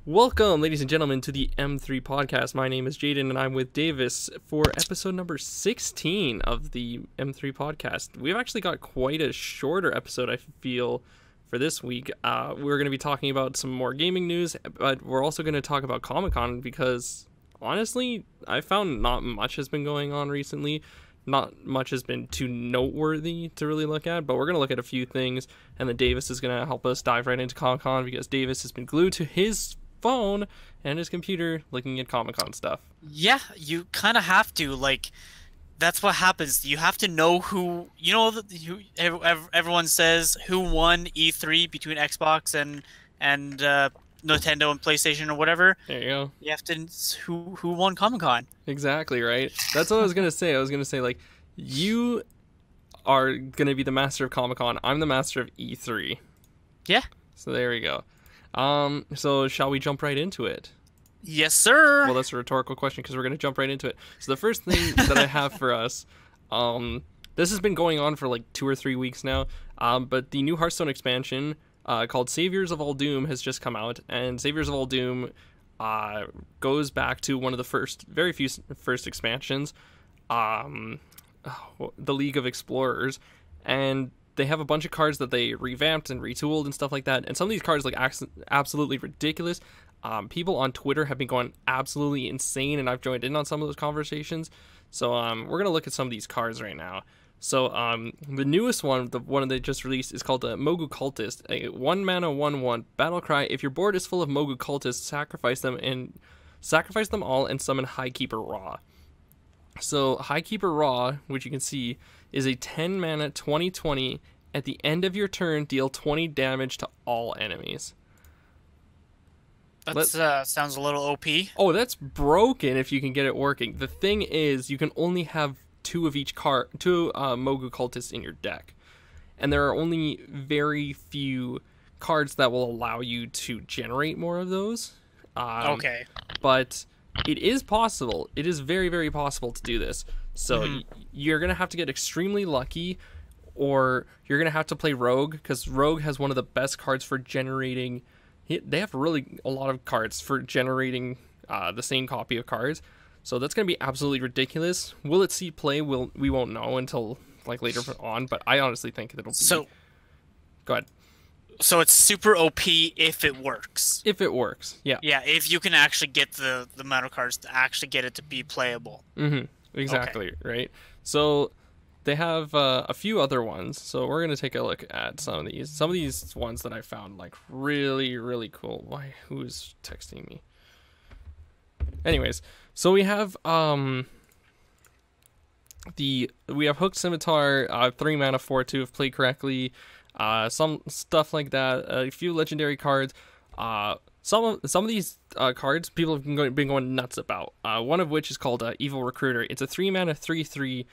Welcome, ladies and gentlemen, to the M3 podcast. My name is Jayden, and I'm with Davis for episode number 16 of the M3 podcast. We've actually got quite a shorter episode, I feel, for this week. We're going to be talking about some more gaming news, but we're also going to talk about Comic-Con because, honestly, I found not much has been going on recently. Not much has been too noteworthy to really look at, but we're going to look at a few things, and then Davis is going to help us dive right into Comic-Con because Davis has been glued to his phone and his computer looking at Comic-Con stuff. Yeah, you kind of have to. That's what happens. You have to know who, everyone says who won E3 between Xbox and Nintendo and PlayStation or whatever. There you go. You have to who won Comic-Con. Exactly, right? That's what I was going to say. I was going to say, like, you are going to be the master of Comic-Con. I'm the master of E3. Yeah. So there we go. So shall we jump right into it? Yes, sir. Well, that's a rhetorical question because we're going to jump right into it. So the first thing that I have for us, this has been going on for like 2 or 3 weeks now, but the new Hearthstone expansion called Saviors of Uldum has just come out, and Saviors of Uldum goes back to one of the very few first expansions, the League of Explorers, and they have a bunch of cards that they revamped and retooled and stuff like that. And some of these cards look absolutely ridiculous. People on Twitter have been going absolutely insane, and I've joined in on some of those conversations. So we're going to look at some of these cards right now. So the newest one, the one they just released, is called the Mogu Cultist. A 1-mana 1/1 battle cry. If your board is full of Mogu Cultists, sacrifice them all and summon Highkeeper Ra. So Highkeeper Ra, which you can see, is a 10-mana 20/20. At the end of your turn, deal 20 damage to all enemies. That sounds a little OP. Oh, that's broken if you can get it working. The thing is, you can only have two Mogu Cultists in your deck. And there are only very few cards that will allow you to generate more of those. Okay. But it is possible. It is very, very possible to do this. So you're going to have to get extremely lucky, or you're going to have to play Rogue, because Rogue has one of the best cards for generating. They have really a lot of cards for generating the same copy of cards. So that's going to be absolutely ridiculous. Will it see play? We won't know until like later on, but I honestly think it'll be. So, go ahead. So it's super OP if it works. If it works, yeah. Yeah, if you can actually get the amount of cards to actually get it to be playable. Exactly, okay. Right? So they have a few other ones. So we're going to take a look at some of these. Some of these ones that I found like really, really cool. Why? Who's texting me? Anyways, so we have Hooked Scimitar, 3-mana 4/2 if played correctly. Some stuff like that. A few legendary cards. Some of these cards people have been going nuts about. One of which is called Evil Recruiter. It's a 3-mana 3/3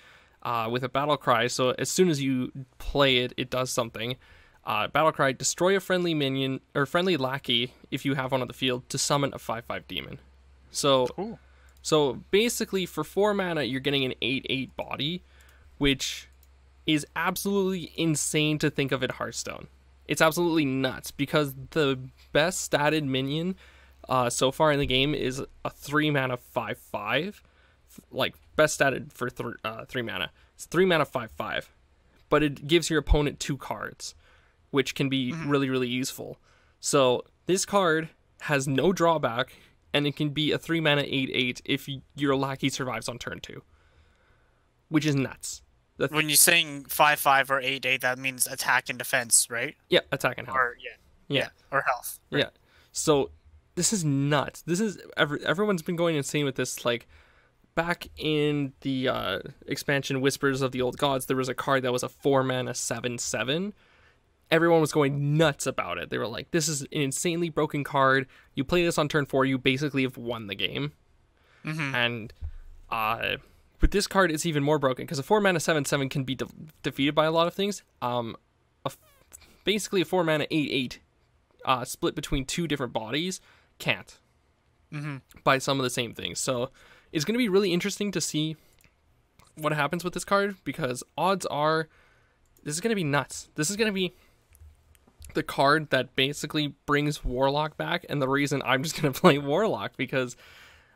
with a battle cry. So as soon as you play it, it does something. Battle cry: destroy a friendly minion or friendly lackey if you have one on the field to summon a 5/5 demon. So, Ooh. So basically for 4 mana, you're getting an 8/8 body, which is absolutely insane to think of at Hearthstone. It's absolutely nuts because the best statted minion so far in the game is a 3-mana 5/5. Like, best statted for 3 mana. It's 3-mana 5/5. But it gives your opponent 2 cards, which can be really, really useful. So this card has no drawback, and it can be a 3-mana 8/8 if your lackey survives on turn 2. Which is nuts. When you're saying 5/5 or 8/8, that means attack and defense, right? Yeah, attack and health. Or or health. Right? Yeah. So this is nuts. This is everyone's been going insane with this. Like, back in the expansion Whispers of the Old Gods, there was a card that was a 4-mana 7/7. Everyone was going nuts about it. They were like, this is an insanely broken card. You play this on turn 4, you basically have won the game. And with this card, it's even more broken, because a 4-mana 7/7 can be defeated by a lot of things. Basically, a 4-mana 8/8 split between 2 different bodies can't. By some of the same things. So it's going to be really interesting to see what happens with this card, because odds are this is going to be nuts. This is going to be the card that basically brings Warlock back, and the reason I'm just gonna play Warlock because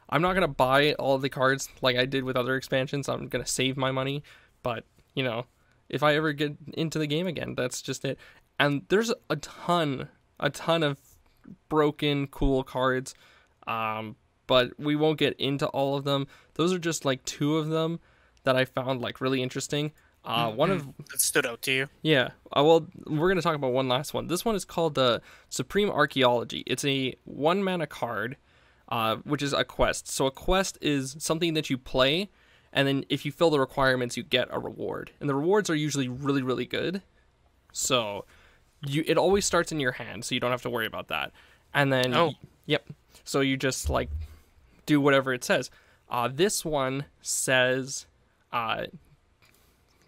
I'm not gonna buy all of the cards like I did with other expansions. I'm gonna save my money, but if I ever get into the game again, that's just it. And there's a ton of broken cool cards, but we won't get into all of them. Those are just like 2 of them that I found like really interesting. One of that stood out to you. Yeah. Well, we're going to talk about one last one. This one is called the Supreme Archaeology. It's a 1-mana card, which is a quest. So a quest is something that you play, and then if you fill the requirements, you get a reward. And the rewards are usually really, really good. So it always starts in your hand, so you don't have to worry about that. And then, yep. So you just like do whatever it says. This one says, let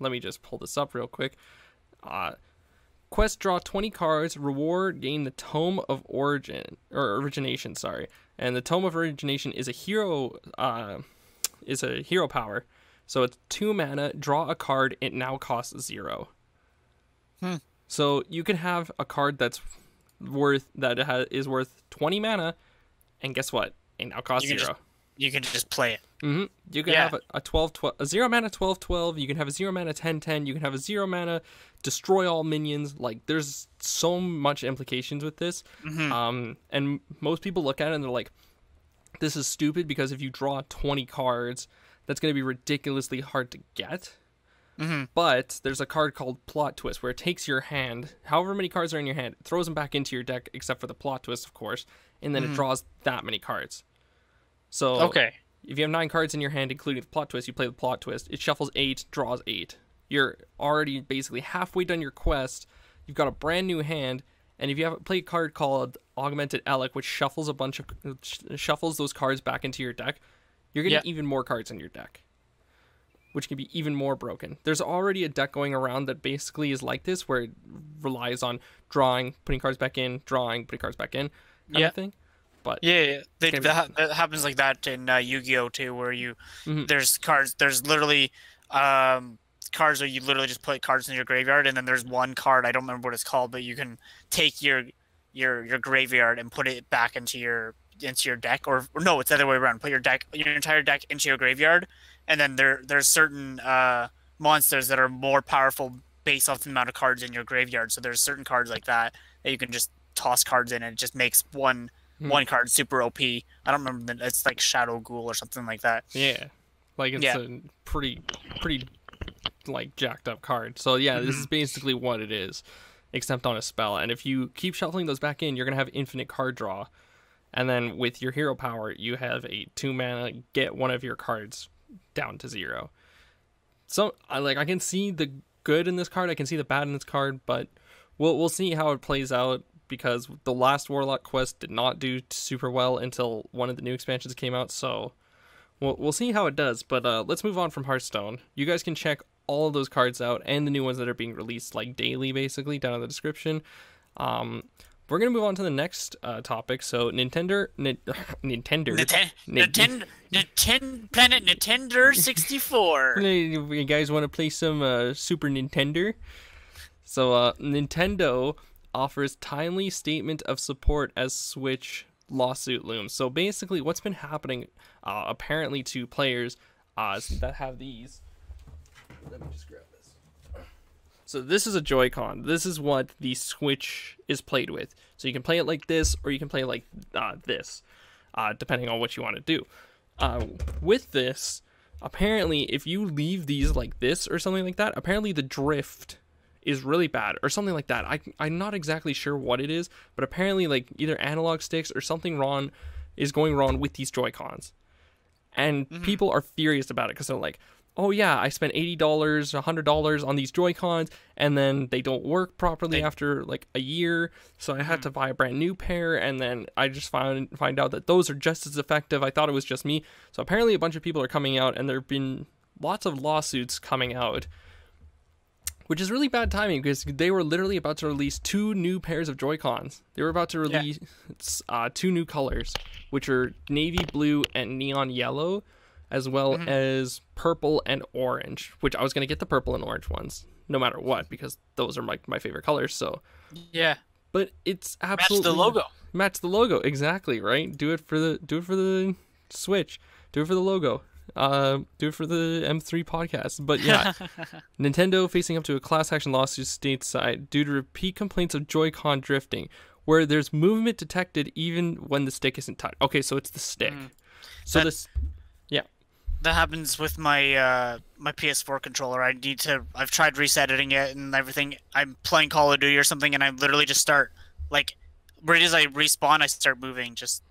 me just pull this up real quick. Quest, draw 20 cards. Reward, gain the Tome of Origination. Sorry, and the Tome of Origination is a hero. Is a hero power. So it's 2 mana. Draw a card. It now costs 0. So you can have a card that's worth 20 mana, and guess what? It now costs 0. You can just play it. You can have a 0 mana 12/12. You can have a 0 mana 10/10. You can have a 0 mana destroy all minions. Like, there's so much implications with this. And most people look at it and they're like, this is stupid because if you draw 20 cards, that's going to be ridiculously hard to get. But there's a card called Plot Twist where it takes your hand, however many cards are in your hand, it throws them back into your deck, except for the Plot Twist, of course, and then it draws that many cards. So if you have 9 cards in your hand, including the Plot Twist, you play the Plot Twist. It shuffles 8, draws 8. You're already basically halfway done your quest. You've got a brand new hand, and if you play a card called Augmented Elec, which shuffles shuffles those cards back into your deck, you're getting even more cards in your deck, which can be even more broken. There's already a deck going around that basically is like this, where it relies on drawing, putting cards back in, drawing, putting cards back in, kind of thing. But that happens like that in Yu-Gi-Oh too, where there's cards. There's literally cards where you literally just put cards in your graveyard, and then there's one card, I don't remember what it's called, but you can take your graveyard and put it back into your deck, or no, it's the other way around. Put your entire deck into your graveyard, and then there's certain monsters that are more powerful based off the amount of cards in your graveyard. So there's certain cards like that you can just toss cards in, and it just makes one card super OP. I don't remember it's like Shadow Ghoul or something like that. Yeah, like it's a pretty like jacked up card. So this is basically what it is, except on a spell. And if you keep shuffling those back in, you're gonna have infinite card draw. And then with your hero power, you have a 2 mana, get one of your cards down to 0. So I can see the good in this card, I can see the bad in this card, but we'll see how it plays out, because the last Warlock quest did not do super well until one of the new expansions came out. So we'll see how it does. But let's move on from Hearthstone. You guys can check all of those cards out and the new ones that are being released like daily, basically, down in the description. We're going to move on to the next topic. So Planet Nintendo 64. You guys want to play some Super Nintendo? So Nintendo offers timely statement of support as Switch lawsuit looms. So basically what's been happening apparently to players that have these. Let me just grab this. So this is a Joy-Con. This is what the Switch is played with. So you can play it like this, or you can play it like this, depending on what you want to do. With this, apparently, if you leave these like this or something like that, apparently the drift is really bad, or something like that. I'm not exactly sure what it is, but apparently like either analog sticks or something wrong is going wrong with these Joy-Cons. And people are furious about it, because they're like, oh yeah, I spent $80, $100 on these Joy-Cons, and then they don't work properly after like a year, so I had to buy a brand new pair, and then I just find out that those are just as effective. I thought it was just me. So apparently a bunch of people are coming out, and there have been lots of lawsuits coming out, which is really bad timing, because they were literally about to release 2 new pairs of Joy-Cons. They were about to release 2 new colors, which are navy blue and neon yellow, as well as purple and orange, which I was going to get the purple and orange ones, no matter what, because those are my favorite colors. So But it's Match absolutely the logo. Match the logo, exactly, right? Do it for the Switch. Do it for the logo. Do it for the M3 podcast. But yeah, Nintendo facing up to a class action lawsuit stateside due to repeat complaints of Joy-Con drifting, where there's movement detected even when the stick isn't touched. Okay, so it's the stick. So that happens with my my PS4 controller. I've tried resetting it and everything. I'm playing Call of Duty or something, and I literally just start like right as I respawn, I start moving. Just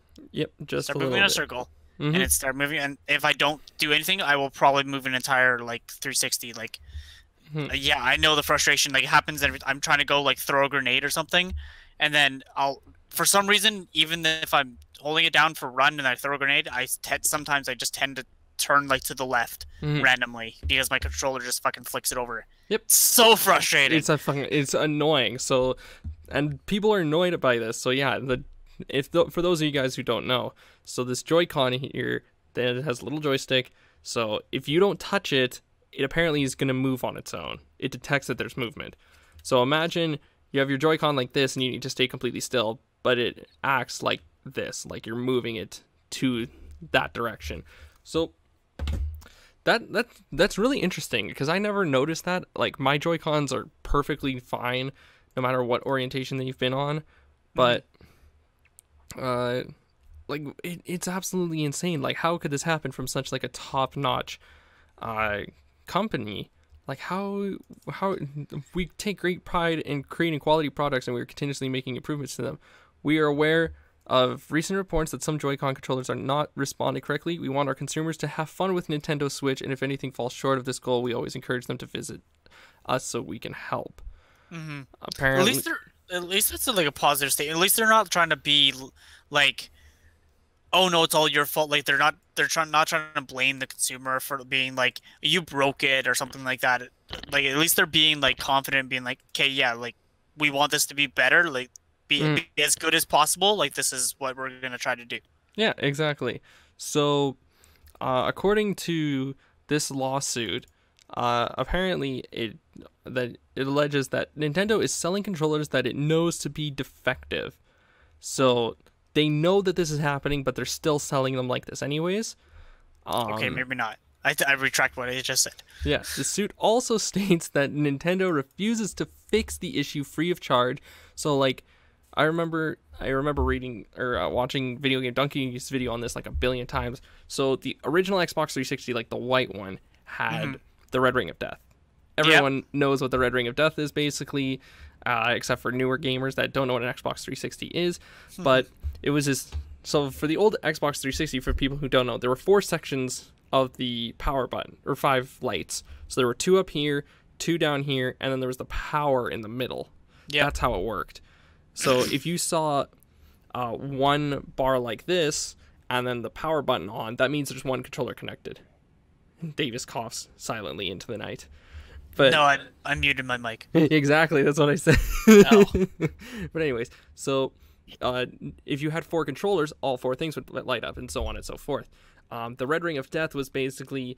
start moving in a circle, and it start moving. And if I don't do anything, I will probably move an entire like 360. Like, yeah, I know the frustration. Like it happens. I'm trying to go like throw a grenade or something, and then for some reason, even if I'm holding it down for run and I throw a grenade, sometimes I just tend to turn like to the left randomly because my controller just fucking flicks it over. Yep. So frustrating. It's annoying. So, and people are annoyed by this. So yeah, for those of you guys who don't know, so this Joy-Con here that has a little joystick. So if you don't touch it, it apparently is going to move on its own. It detects that there's movement. So imagine you have your Joy-Con like this and you need to stay completely still, but it acts like this, like you're moving it to that direction. So that's really interesting because I never noticed that. Like my Joy-Cons are perfectly fine no matter what orientation they've been on, but like it's absolutely insane. Like how could this happen from such like a top-notch company? Like how we take great pride in creating quality products and we're continuously making improvements to them. We are aware of recent reports that some Joy-Con controllers are not responding correctly. We want our consumers to have fun with Nintendo Switch, and if anything falls short of this goal, we always encourage them to visit us so we can help. Apparently, at least it's like a positive state. At least they're not trying to be like, oh no, it's all your fault. Like they're not trying to blame the consumer for being like you broke it or something like that. Like at least they're being like confident, being like, okay, yeah, like we want this to be better. Like. Be as good as possible. Like this is what we're gonna try to do. Yeah, exactly. So, according to this lawsuit, apparently it alleges that Nintendo is selling controllers that it knows to be defective. So they know that this is happening, but they're still selling them like this anyways. Okay, maybe not. I retract what I just said. Yeah, the suit also states that Nintendo refuses to fix the issue free of charge. So like. I remember reading or watching Video Game Donkey's video on this like a billion times. So the original Xbox 360, like the white one, had the Red Ring of Death. Everyone knows what the Red Ring of Death is basically, except for newer gamers that don't know what an Xbox 360 is. But it was this. So for the old Xbox 360, for people who don't know, there were 4 sections of the power button, or 5 lights. So there were 2 up here, 2 down here, and then there was the power in the middle. Yeah, that's how it worked. So if you saw one bar like this and then the power button on, that means there's one controller connected. Davis coughs silently into the night. But no, I muted my mic. Exactly, that's what I said. Oh. But anyways, so if you had 4 controllers, all 4 things would light up and so on and so forth. The Red Ring of Death was basically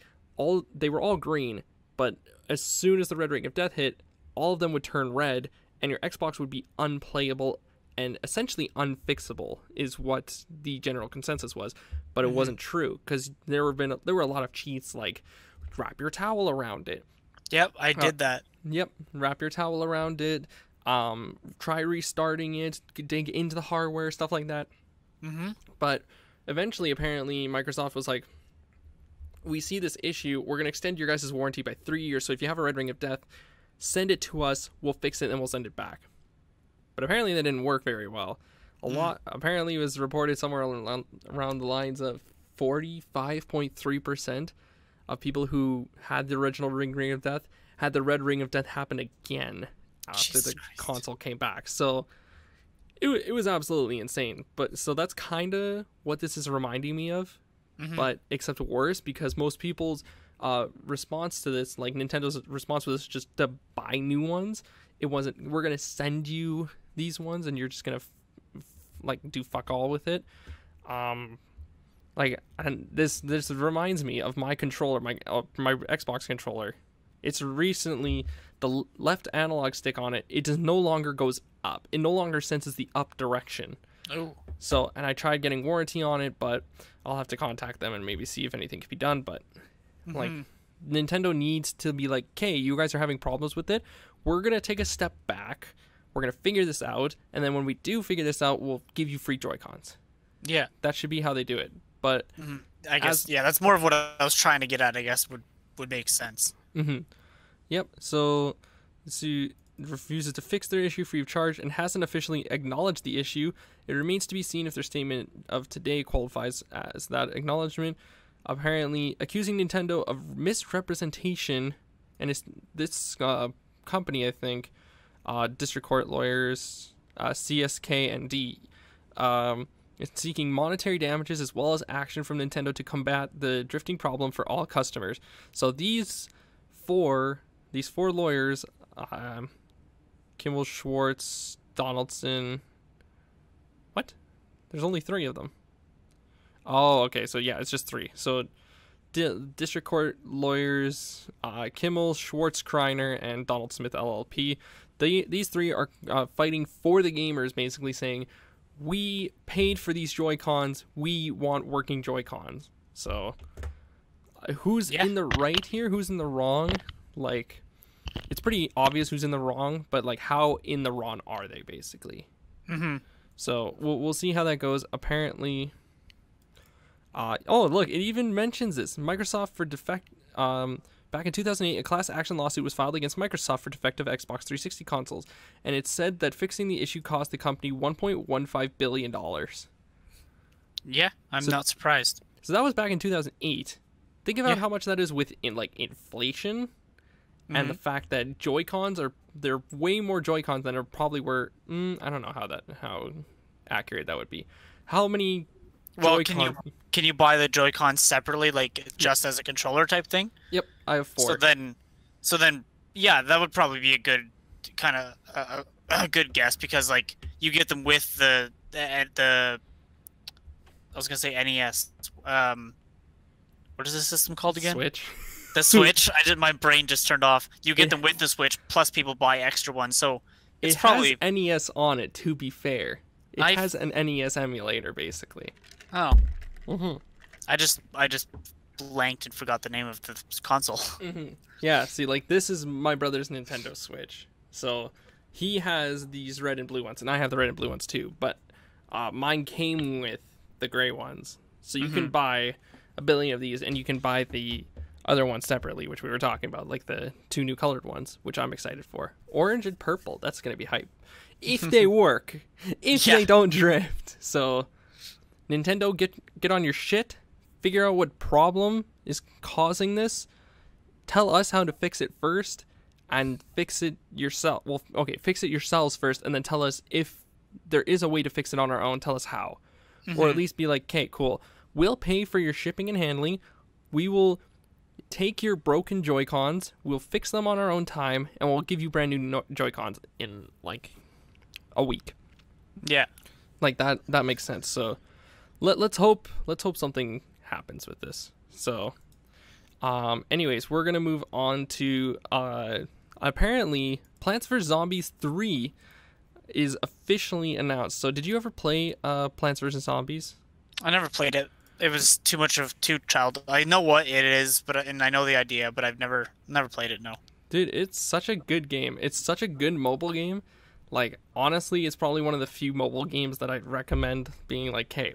they were all green, but as soon as the Red Ring of Death hit, all of them would turn red. And your Xbox would be unplayable and essentially unfixable is what the general consensus was. But it wasn't true because there were a lot of cheats like wrap your towel around it. Yep, I did that. Yep, wrap your towel around it. Try restarting it, dig into the hardware, stuff like that. But eventually, apparently, Microsoft was like, we see this issue. We're going to extend your guys' warranty by 3 years. So if you have a Red Ring of Death, send it to us, we'll fix it, and we'll send it back. But apparently that didn't work very well. Apparently it was reported somewhere around the lines of 45.3% of people who had the original Ring of Death had the Red Ring of Death happen again after the console came back. So it was absolutely insane. But so that's kind of what this is reminding me of, but except worse because most people's response to this, like Nintendo's response to this, just to buy new ones. It wasn't, we're gonna send you these ones and you're just gonna like do fuck all with it. Like, and this reminds me of my controller, my Xbox controller. It's recently the left analog stick on it, it just no longer goes up. It no longer senses the up direction. Oh. So, and I tried getting warranty on it, but I'll have to contact them and maybe see if anything can be done. But like, Nintendo needs to be like, okay, you guys are having problems with it. We're going to take a step back. We're going to figure this out. And then when we do figure this out, we'll give you free Joy-Cons. Yeah. That should be how they do it. But I guess, that's more of what I was trying to get at, I guess, would make sense. Yep. So refuses to fix their issue free of charge and hasn't officially acknowledged the issue. It remains to be seen if their statement of today qualifies as that acknowledgement. Apparently accusing Nintendo of misrepresentation, and it's this company, I think, district court lawyers, CSK and D, is seeking monetary damages as well as action from Nintendo to combat the drifting problem for all customers. So these four lawyers, Kimmel, Schwartz, Donaldson. What? There's only 3 of them. Oh, okay. So yeah, it's just 3. So district court lawyers, Kimmel, Schwartz, Kreiner, and Donald Smith LLP. These 3 are fighting for the gamers, basically saying, we paid for these Joy-Cons. We want working Joy-Cons. So who's in the right here? Who's in the wrong? Like, it's pretty obvious who's in the wrong, but like, how in the wrong are they, basically? So we'll see how that goes. Apparently, oh look, it even mentions this. Microsoft for defect. Back in 2008, a class action lawsuit was filed against Microsoft for defective Xbox 360 consoles, and it said that fixing the issue cost the company $1.15 billion. Yeah, I'm not surprised. So that was back in 2008. Think about how much that is within like inflation, and the fact that Joy-Cons they're way more Joy-Cons than there probably were. I don't know how accurate that would be. How many? Well, can you buy the Joy-Cons separately, like just as a controller type thing? Yep, I have 4. So then, yeah, that would probably be a good kind of a good guess, because like you get them with the I was gonna say NES. What is this system called again? Switch. The Switch. My brain just turned off. You get them with the Switch, plus people buy extra ones. So it's probably has NES on it. To be fair, it has an NES emulator, basically. Oh. I just blanked and forgot the name of the console. Yeah, see, like, this is my brother's Nintendo Switch. So he has these red and blue ones, and I have the red and blue ones too. But mine came with the gray ones. So you can buy a billion of these, and you can buy the other ones separately, which we were talking about, like the 2 new colored ones, which I'm excited for. Orange and purple, that's going to be hype. If they work. If they don't drift. So Nintendo, get on your shit. Figure out what problem is causing this. Tell us how to fix it first, and fix it yourself. Well, okay, fix it yourselves first, and then tell us if there is a way to fix it on our own. Tell us how. Or at least be like, okay, cool. We'll pay for your shipping and handling. We will take your broken Joy-Cons. We'll fix them on our own time, and we'll give you brand new Joy-Cons in like a week. Yeah, like that makes sense. So let's hope something happens with this. So anyways, we're gonna move on to apparently Plants vs Zombies 3 is officially announced. So did you ever play Plants vs Zombies? I never played it. It was too child. I know what it is, and I know the idea, but I've never played it. No. Dude, it's such a good game. It's such a good mobile game. Like, honestly, it's probably one of the few mobile games that I'd recommend being like, hey,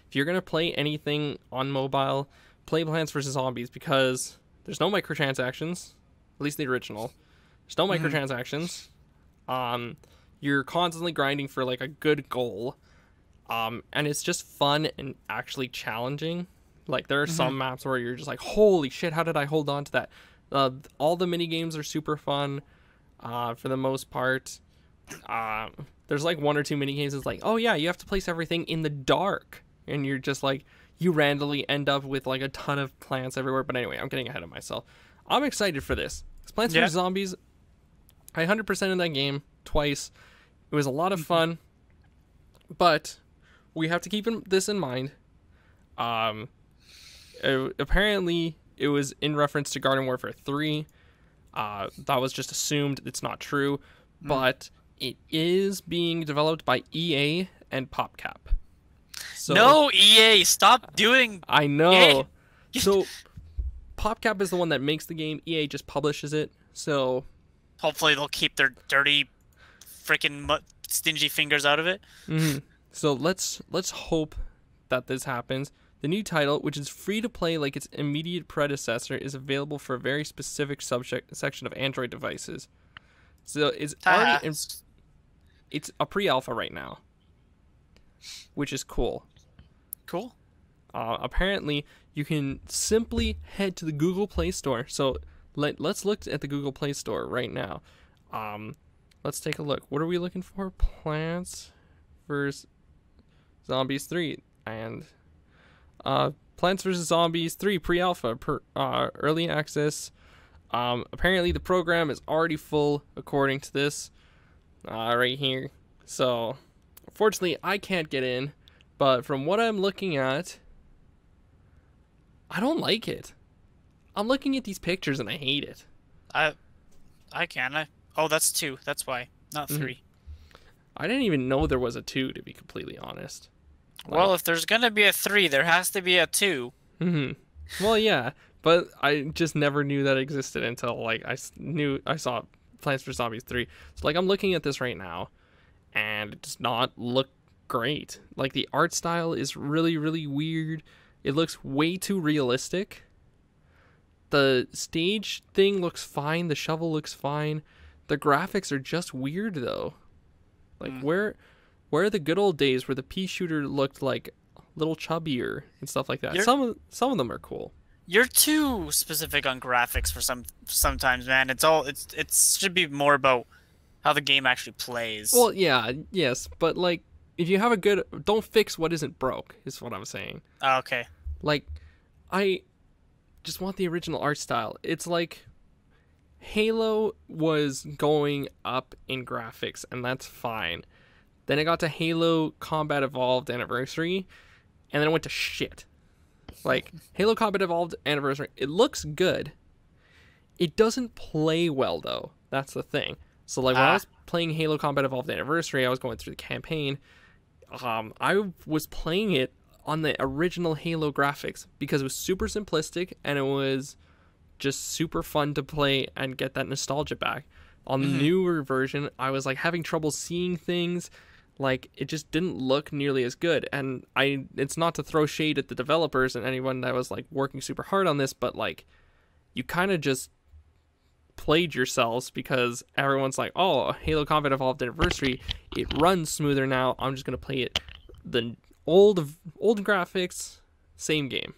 if you're gonna play anything on mobile, play Plants vs Zombies, because there's no microtransactions, at least the original. There's no microtransactions. You're constantly grinding for like a good goal. And it's just fun and actually challenging. Like, there are some maps where you're just like, holy shit, how did I hold on to that? All the mini games are super fun for the most part. There's like 1 or 2 mini games. It's like, oh yeah, you have to place everything in the dark, and you're just like, you randomly end up with like a ton of plants everywhere. But anyway, I'm getting ahead of myself. I'm excited for this. It's Plants vs Zombies. I 100% in that game twice. It was a lot of fun, but we have to keep this in mind. Apparently, it was in reference to Garden Warfare 3. That was just assumed. It's not true, but it is being developed by EA and PopCap. So, No, EA, stop doing. I know. EA. So PopCap is the one that makes the game. EA just publishes it. So Hopefully they'll keep their dirty, freaking stingy fingers out of it. So let's hope that this happens. The new title, which is free to play like its immediate predecessor, is available for a very specific section of Android devices. So it's already it's a pre-alpha right now, which is cool. Cool. Apparently, you can simply head to the Google Play Store. So let's look at the Google Play Store right now. Let's take a look. What are we looking for? Plants vs. Zombies 3 and Plants vs. Zombies 3 pre-alpha early access. Apparently the program is already full according to this right here. So unfortunately I can't get in, but from what I'm looking at, I don't like it. I'm looking at these pictures and I hate it. I can. Oh, that's 2. That's why, not 3. I didn't even know there was a 2, to be completely honest. Well, if there's gonna be a 3, there has to be a 2. Well, yeah, but I just never knew that existed until like I saw Plants vs. Zombies 3. So like I'm looking at this right now, and it does not look great. Like the art style is really, really weird. It looks way too realistic. The stage thing looks fine. The shovel looks fine. The graphics are just weird though. Like where are the good old days where the pea shooter looked like a little chubbier and stuff like that? Some of them are cool. You're too specific on graphics for sometimes, man. It should be more about how the game actually plays. Well, yeah, yes, but like if you have don't fix what isn't broke is what I'm saying. Oh, okay. Like I just want the original art style. It's like Halo was going up in graphics, and that's fine. Then it got to Halo Combat Evolved Anniversary, and then it went to shit. Like, Halo Combat Evolved Anniversary, it looks good. It doesn't play well, though. That's the thing. So, like, when I was playing Halo Combat Evolved Anniversary, I was going through the campaign. I was playing it on the original Halo graphics because it was super simplistic, and it was just super fun to play and get that nostalgia back. On the newer version, I was, like, having trouble seeing things. Like, it just didn't look nearly as good. And it's not to throw shade at the developers and anyone that was, like, working super hard on this, but, like, you kind of just played yourselves because everyone's like, oh, Halo Combat Evolved Anniversary, it runs smoother now. I'm just going to play it the old graphics, same game.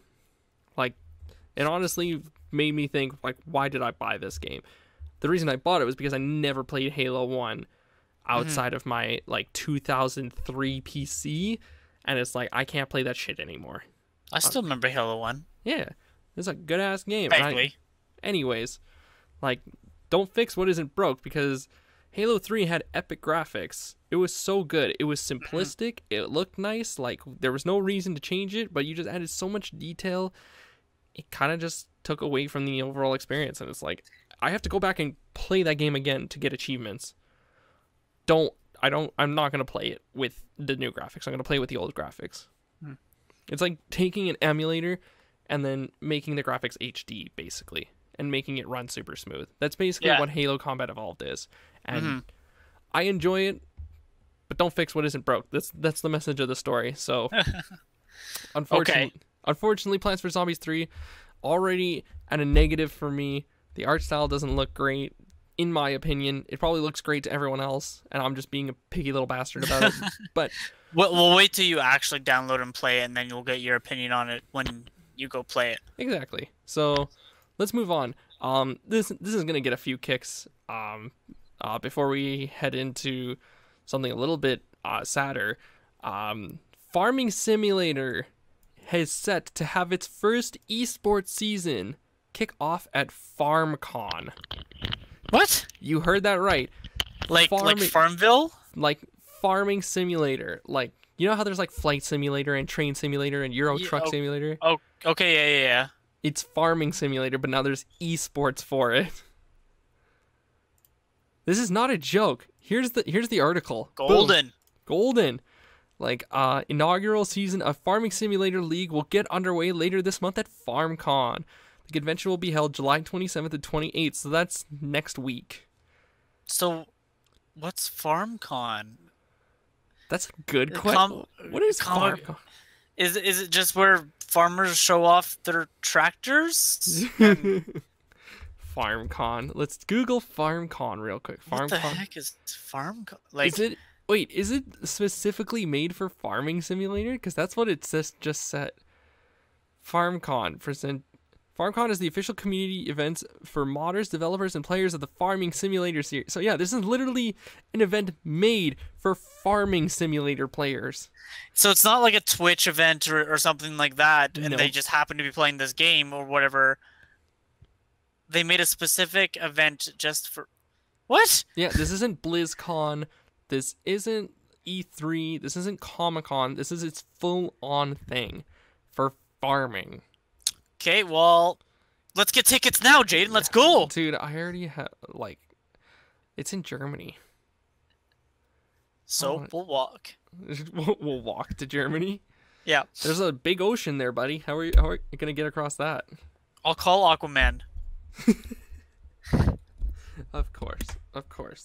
Like, it honestly made me think, like, why did I buy this game? The reason I bought it was because I never played Halo 1 outside of my, like, 2003 PC, and it's like, I can't play that shit anymore. I still remember Halo 1. Yeah, it's a good-ass game. Anyways, like, don't fix what isn't broke, because Halo 3 had epic graphics. It was so good. It was simplistic. It looked nice. Like, there was no reason to change it, but you just added so much detail. It kind of just took away from the overall experience, and it's like, I have to go back and play that game again to get achievements. I'm not going to play it with the new graphics. I'm going to play with the old graphics. It's like taking an emulator and then making the graphics HD, basically, and making it run super smooth. That's basically what Halo Combat Evolved is. And I enjoy it, but don't fix what isn't broke. That's the message of the story. So, unfortunately, Plants vs. Zombies 3, already at a negative for me. The art style doesn't look great, in my opinion. It probably looks great to everyone else, and I'm just being a piggy little bastard about it. But we'll wait till you actually download and play it, and then you'll get your opinion on it when you go play it. Exactly. So let's move on. This is gonna get a few kicks. Before we head into something a little bit sadder. Farming Simulator is set to have its first eSports season kick off at FarmCon. What? You heard that right. Like Farmville? Like Farming Simulator. Like, you know how there's like Flight Simulator and Train Simulator and Euro Truck Simulator? Oh, okay, yeah. It's Farming Simulator, but now there's esports for it. This is not a joke. Here's the article. Golden. Boom. Golden. Like, inaugural season of Farming Simulator League will get underway later this month at FarmCon. The convention will be held July 27th and 28th, so that's next week. So, what's FarmCon? That's a good question. What is FarmCon? Is it just where farmers show off their tractors? FarmCon. Let's Google FarmCon real quick. FarmCon. What the heck is FarmCon? Like, is it specifically made for Farming Simulator? Because that's what it just said. FarmCon. FarmCon is the official community event for modders, developers, and players of the Farming Simulator series. So yeah, this is literally an event made for Farming Simulator players. So it's not like a Twitch event or something like that, and No. they just happen to be playing this game or whatever. They made a specific event just for... What? Yeah, this isn't BlizzCon. This isn't E3. This isn't Comic-Con. This is its full-on thing for farming. Okay, well, let's get tickets now, Jayden. Let's go. Dude, I already have, like, it's in Germany. So we'll walk. We'll walk to Germany. Yeah. There's a big ocean there, buddy. How are you going to get across that? I'll call Aquaman. Of course,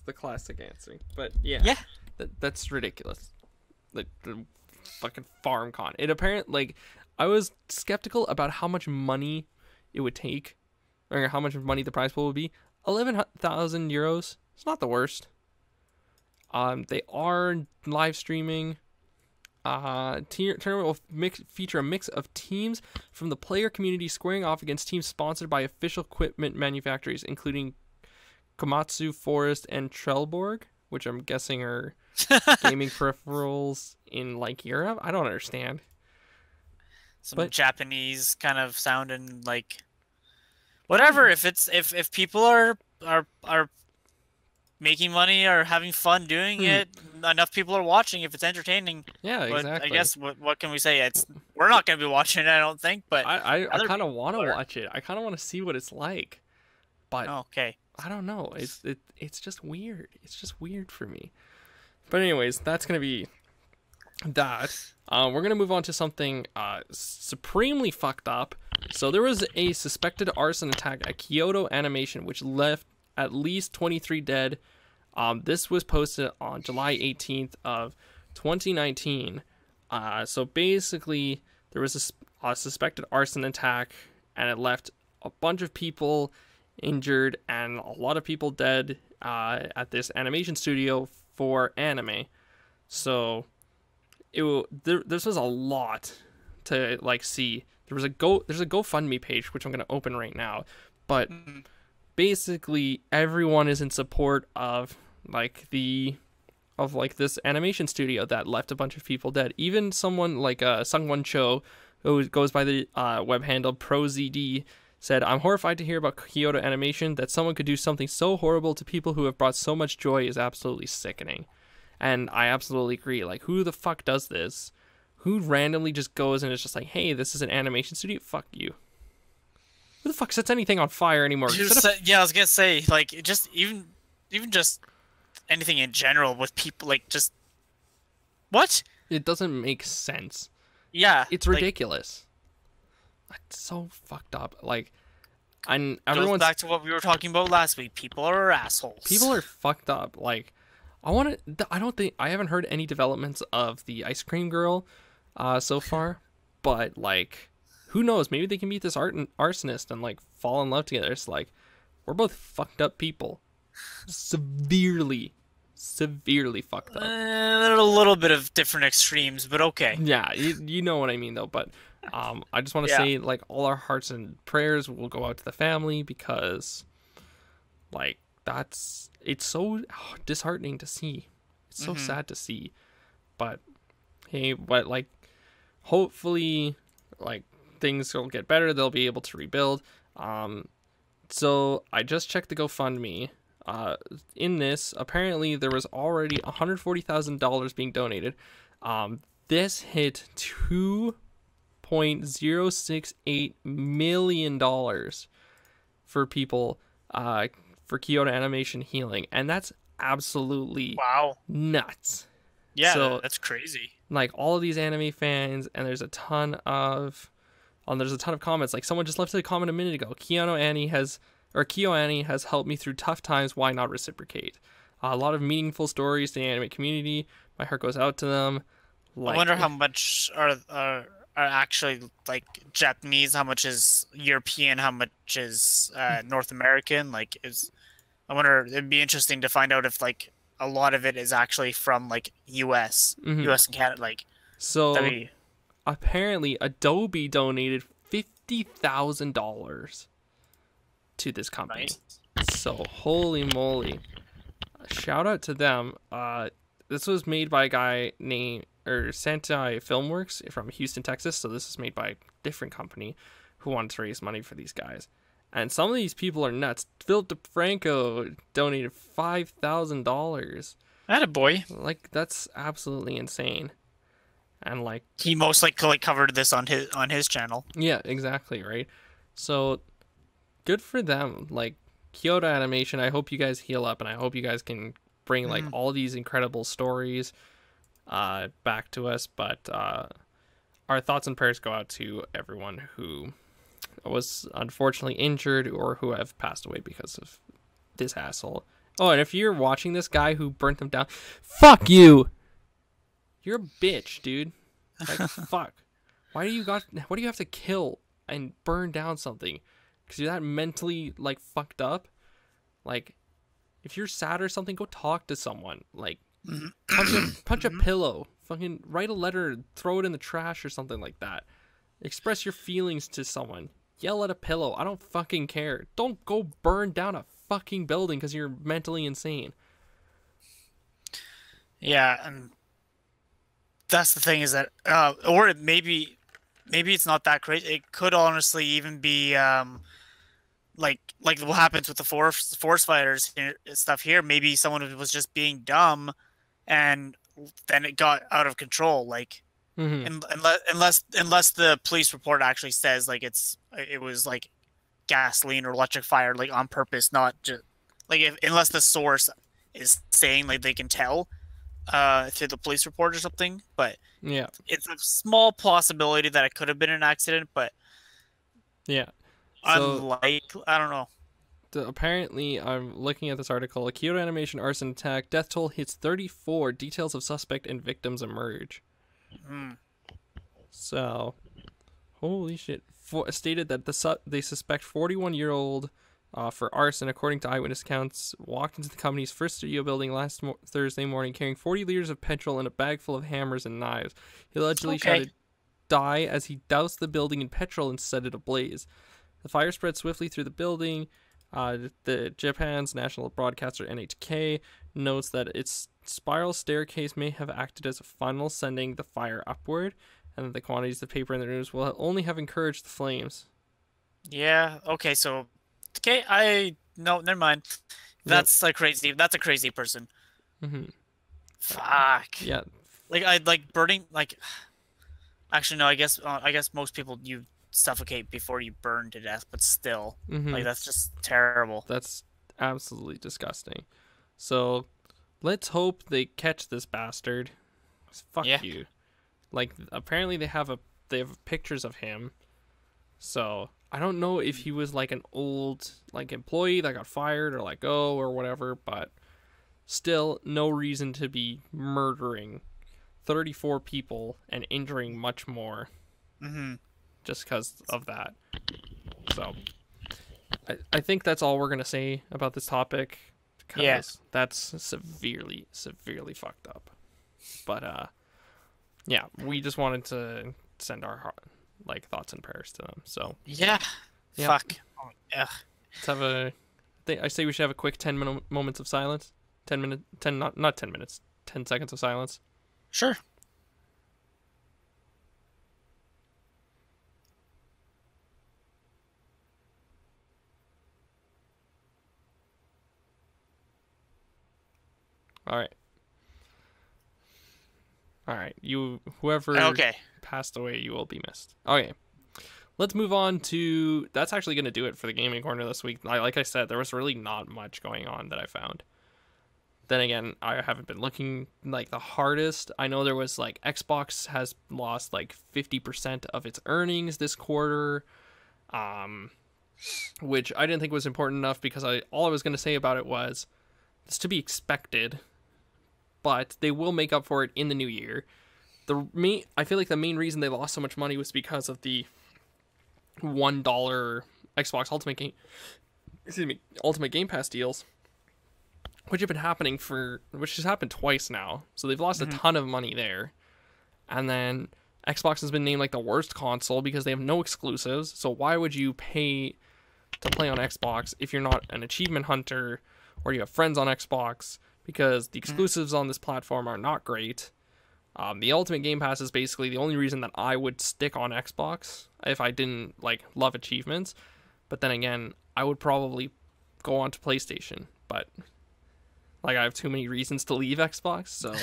the classic answer. But yeah, that's ridiculous. Like the fucking FarmCon. It apparently, like, I was skeptical about how much money it would take, or how much money the prize pool would be. 11,000 euros. It's not the worst. They are live streaming. Tournament will feature a mix of teams from the player community squaring off against teams sponsored by official equipment manufacturers, including Komatsu, Forest, and Trelleborg, which I'm guessing are gaming peripherals in, like, Europe. I don't understand. Some Japanese kind of sounding like whatever. If people are making money or having fun doing it, enough people are watching. If it's entertaining, yeah, exactly. I guess what can we say? We're not going to be watching it, I don't think. But I kind of want to watch it. I kind of want to see what it's like. But okay, I don't know. It's just weird. It's just weird for me. But anyways, that's gonna be that. We're gonna move on to something supremely fucked up. So there was a suspected arson attack at Kyoto Animation, which left at least 23 dead. This was posted on July 18th of 2019. So basically, there was a suspected arson attack, and it left a bunch of people injured and a lot of people dead at this animation studio for anime. So this was a lot to, like, see. There's a GoFundMe page, which I'm going to open right now, but basically everyone is in support of this animation studio that left a bunch of people dead. Even someone like Sungwon Cho, who goes by the web handle ProZD, said, "I'm horrified to hear about Kyoto Animation. That someone could do something so horrible to people who have brought so much joy is absolutely sickening." And I absolutely agree. Like, who the fuck does this? Who randomly just goes and is just like, "Hey, this is an animation studio? Fuck you." Who the fuck sets anything on fire anymore? Yeah, I was gonna say, like, just even just anything in general with people, like, just what? It doesn't make sense. Yeah, it's ridiculous. It's so fucked up. Like, and everyone's goes back to what we were talking about last week. People are assholes. People are fucked up. Like, I haven't heard any developments of the ice cream girl so far, but, like, who knows? Maybe they can meet this arsonist and, like, fall in love together. It's like, we're both fucked up people, severely fucked up. They're a little bit of different extremes, but okay. Yeah, you know what I mean, though. But I just want to say, like, all our hearts and prayers will go out to the family, because, like, it's so disheartening to see. It's so sad to see. But hey, like, hopefully, like, things will get better. They'll be able to rebuild. So I just checked the GoFundMe. In this, apparently there was already $140,000 being donated. This hit $2.068 million for people for Kyoto Animation healing, and that's absolutely Wow. nuts. Yeah, So, that's crazy. like, all of these anime fans, and there's a ton of comments. Like, someone just left a comment a minute ago. Kyo Annie has helped me through tough times. Why not reciprocate? A lot of meaningful stories to the anime community. My heart goes out to them. Like, I wonder how much are actually like Japanese, how much is European, how much is North American. I wonder, it'd be interesting to find out if like a lot of it is actually from like US and Canada. Like, that'd so be apparently Adobe donated $50,000 to this company. nice. So holy moly. Shout out to them. This was made by a guy named Sentai Filmworks from Houston, Texas. So this is made by a different company who wanted to raise money for these guys. And some of these people are nuts. Philip DeFranco donated $5,000. Attaboy. Like, that's absolutely insane. And like, He most likely covered this on his channel. yeah, exactly, right? So good for them. Like, Kyoto Animation, I hope you guys heal up, and I hope you guys can bring like all these incredible stories back to us. But our thoughts and prayers go out to everyone who was unfortunately injured or who have passed away because of this asshole. Oh, and if you're watching this guy who burnt them down, fuck you. You're a bitch, dude. Like, fuck. Why do you have to kill and burn down something? Because you're that mentally, like, fucked up? Like, if you're sad or something, go talk to someone. Like, punch a pillow. Fucking write a letter, throw it in the trash or something like that. Express your feelings to someone. Yell at a pillow. I don't fucking care. Don't go burn down a fucking building because you're mentally insane. Yeah, and that's the thing is that, or maybe it's not that crazy. It could honestly even be like what happens with the force fighters stuff here. Maybe someone was just being dumb, and then it got out of control. Like, unless the police report actually says like it was like gasoline or electric fire, like on purpose, not just like unless the source is saying like they can tell through the police report or something. But yeah, it's a small possibility that it could have been an accident. But yeah, so, I don't know. Apparently, I'm looking at this article. A Kyoto Animation arson attack. Death toll hits 34. Details of suspect and victims emerge. So, holy shit. Stated that they suspect 41-year-old for arson, according to eyewitness accounts, walked into the company's first studio building last Thursday morning carrying 40 liters of petrol and a bag full of hammers and knives. He allegedly shouted, "Die," as he doused the building in petrol and set it ablaze. The fire spread swiftly through the building. The Japan's national broadcaster NHK notes that its spiral staircase may have acted as a funnel, sending the fire upward, and that the quantities of paper in the rooms will only have encouraged the flames. Yeah. Okay. So, no, never mind. That's a crazy person. Fuck. Yeah. Like, I like burning. Like, actually, no. I guess most people you suffocate before you burn to death, but still, like, that's just terrible. That's absolutely disgusting. So, let's hope they catch this bastard. Fuck you. Like, apparently they have pictures of him. So, I don't know if he was like an old like employee that got fired or let go or whatever, but still no reason to be murdering 34 people and injuring much more. Just because of that. So, I think that's all we're going to say about this topic. Because that's severely, severely fucked up. But, yeah, we just wanted to send our thoughts and prayers to them. So, fuck. Let's have I say we should have a quick 10 moments of silence. 10 seconds of silence. Sure. All right. Whoever passed away, you will be missed. Okay. let's move on to. That's actually going to do it for the gaming corner this week. Like I said, there was really not much going on that I found. Then again, I haven't been looking like the hardest. I know there was like Xbox has lost like 50% of its earnings this quarter, which I didn't think was important enough because all I was going to say about it was it's to be expected, but they will make up for it in the new year. I feel like the main reason they lost so much money was because of the $1 Xbox Ultimate Game Pass deals, which have been happening which has happened twice now. So they've lost a ton of money there. And then Xbox has been named like the worst console because they have no exclusives. So why would you pay to play on Xbox if you're not an achievement hunter or you have friends on Xbox? Because the exclusives on this platform are not great. The Ultimate Game Pass is basically the only reason that I would stick on Xbox if I didn't like love achievements. But then again, I would probably go on to PlayStation. But like I have too many reasons to leave Xbox, so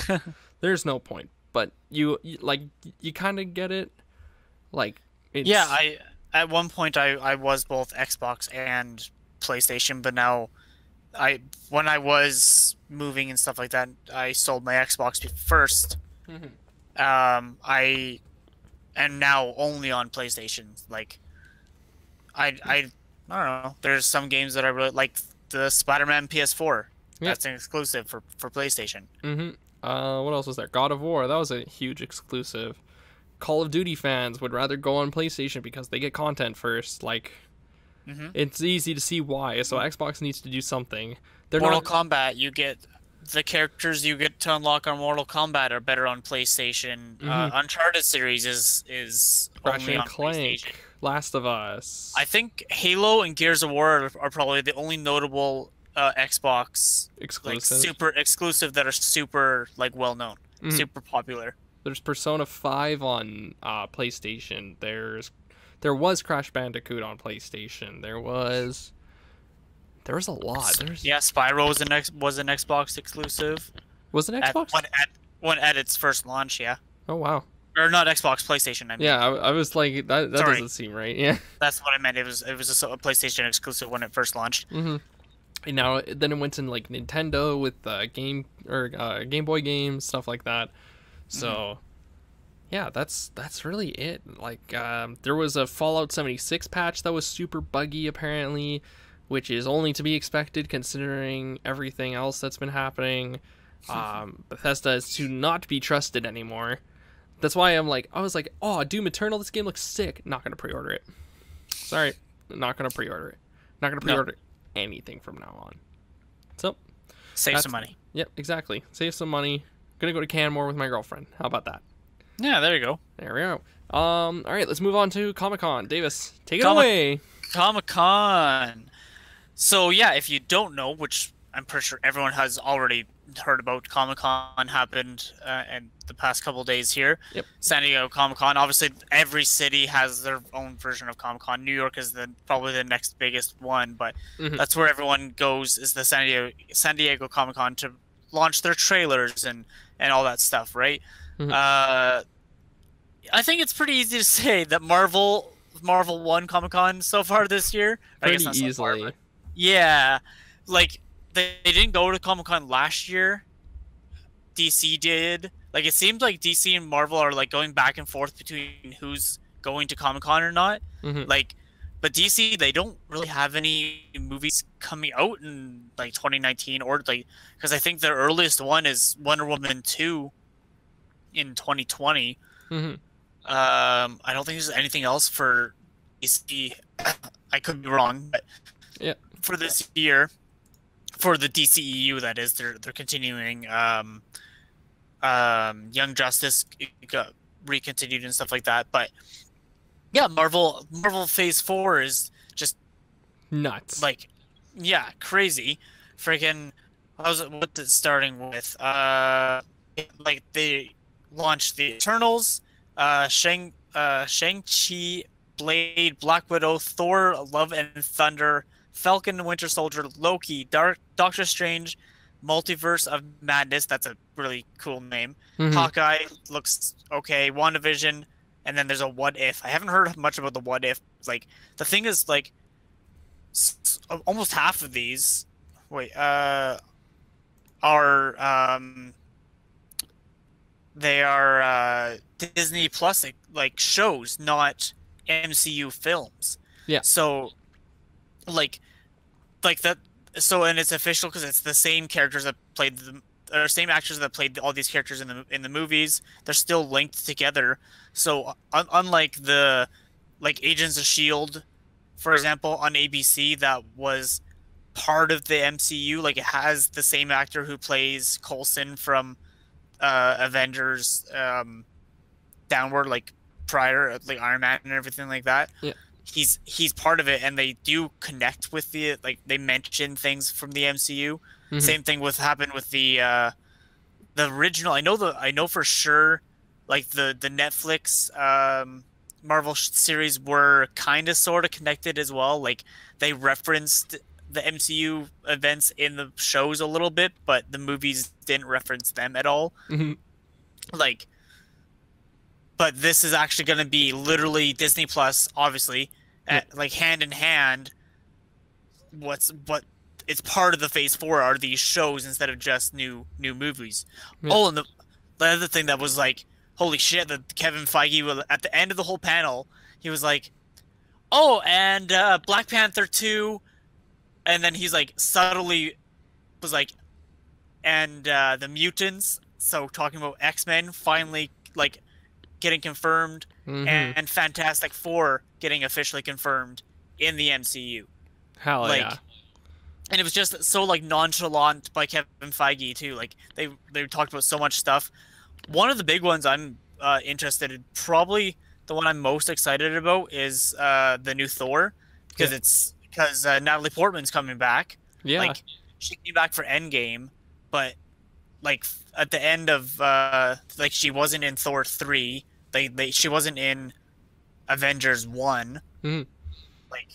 there's no point. But you kind of get it. Like at one point I was both Xbox and PlayStation, but now when I was moving and stuff like that, I sold my Xbox first. I am now only on PlayStation. Like, I don't know. There's some games that I really like. The Spiderman PS4. Yep. That's an exclusive for PlayStation. What else was there? God of War. That was a huge exclusive. Call of Duty fans would rather go on PlayStation because they get content first. Like, it's easy to see why. So Xbox needs to do something. Mortal Kombat. You get the characters you get to unlock on Mortal Kombat are better on PlayStation. Uncharted series is only on PlayStation. Last of Us. I think Halo and Gears of War are probably the only notable Xbox exclusive, like super exclusive that are super like well known, super popular. There's Persona 5 on PlayStation. There was Crash Bandicoot on PlayStation. There was a lot. Spyro was an Xbox exclusive. Was it Xbox? At its first launch, yeah. Oh wow. Or not Xbox, PlayStation. I mean. Yeah, I was like that doesn't seem right. Yeah. That's what I meant. It was a PlayStation exclusive when it first launched. And now then it went in like Nintendo with Game Boy games, stuff like that. So yeah, that's really it. Like there was a Fallout 76 patch that was super buggy apparently, which is only to be expected considering everything else that's been happening. Bethesda is to not be trusted anymore. That's why I was like, oh, Doom Eternal, this game looks sick. Not gonna pre-order it. Sorry, not gonna pre-order it. Not gonna pre-order anything from now on. So save some money. Yep, exactly. Save some money. Gonna go to Canmore with my girlfriend. How about that? Yeah, there you go. There we go. All right, let's move on to Comic-Con. Davis, take it away. Comic-Con. So yeah, if you don't know, which I'm pretty sure everyone has already heard about, Comic-Con happened in the past couple of days here. Yep. San Diego Comic-Con. Obviously, every city has their own version of Comic-Con. New York is probably the next biggest one, but that's where everyone goes, is the San Diego Comic-Con to launch their trailers and all that stuff, right? I think it's pretty easy to say that Marvel won Comic-Con so far this year. Pretty easily. But yeah, like they didn't go to Comic-Con last year. DC did. Like it seems like DC and Marvel are like going back and forth between who's going to Comic-Con or not. Like, but DC, they don't really have any movies coming out in like 2019 or like, because I think their earliest one is Wonder Woman 2 in 2020. I don't think there's anything else for DC. I could be wrong, but yeah, for this year, for the DCEU, that is, they're continuing. Young Justice got recontinued and stuff like that, but yeah, Marvel Phase 4 is just nuts. Like, yeah, crazy. Freaking, what's it starting with? Like they launched the Eternals, Shang-Chi, Blade, Black Widow, Thor, Love and Thunder, Falcon and Winter Soldier, Loki, Doctor Strange, Multiverse of Madness. That's a really cool name. Hawkeye looks okay. WandaVision, and then there's a what if. I haven't heard much about the what if. Like the thing is like almost half of these, are they are Disney Plus like shows, not MCU films. Yeah. So like that. So and it's official because it's the same characters that played the or same actors that played all these characters in the movies. They're still linked together. So unlike the like Agents of Shield, for example, on ABC, that was part of the MCU. Like it has the same actor who plays Coulson from Avengers downward, like prior, like Iron Man and everything like that. Yeah. He's part of it, and they do connect with the like they mention things from the MCU. Mm-hmm. Same thing happened with the original. I know for sure, like the Netflix Marvel series were kind of sort of connected as well. Like they referenced the MCU events in the shows a little bit, but the movies didn't reference them at all. Mm-hmm. Like, but this is actually going to be literally Disney Plus, obviously, like hand in hand. It's part of the Phase 4 are these shows instead of just new movies. Yeah. Oh, and the other thing that was like, holy shit, that Kevin Feige, at the end of the whole panel, he was like, oh, and Black Panther 2, and then he's like subtly was like, and the mutants, so talking about X-Men finally like getting confirmed, mm-hmm. and Fantastic Four getting officially confirmed in the MCU. Hell like, yeah. And it was just so like nonchalant by Kevin Feige too. Like they talked about so much stuff. One of the big ones I'm interested in, probably the one I'm most excited about, is the new Thor, because Natalie Portman's coming back. Yeah. Like she came back for Endgame, but like at the end of like she wasn't in Thor 3. She wasn't in Avengers 1. Mm-hmm. Like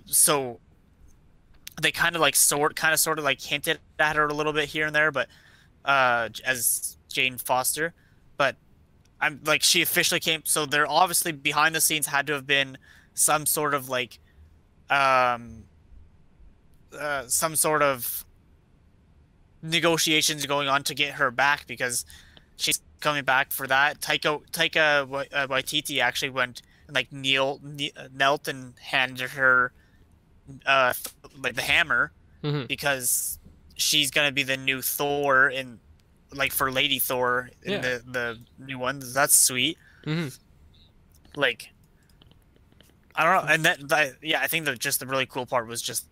so they kind of sort of like hinted at her a little bit here and there, but as Jane Foster, but I'm like she officially came. So they're obviously behind the scenes had to have been some sort of like some sort of negotiations going on to get her back, because she's coming back for that. Taika Waititi actually went and like knelt and handed her like the hammer, mm-hmm. because she's gonna be the new Thor in like for Lady Thor in the new one. That's sweet. Mm-hmm. Like I don't know, and that I think just the really cool part was just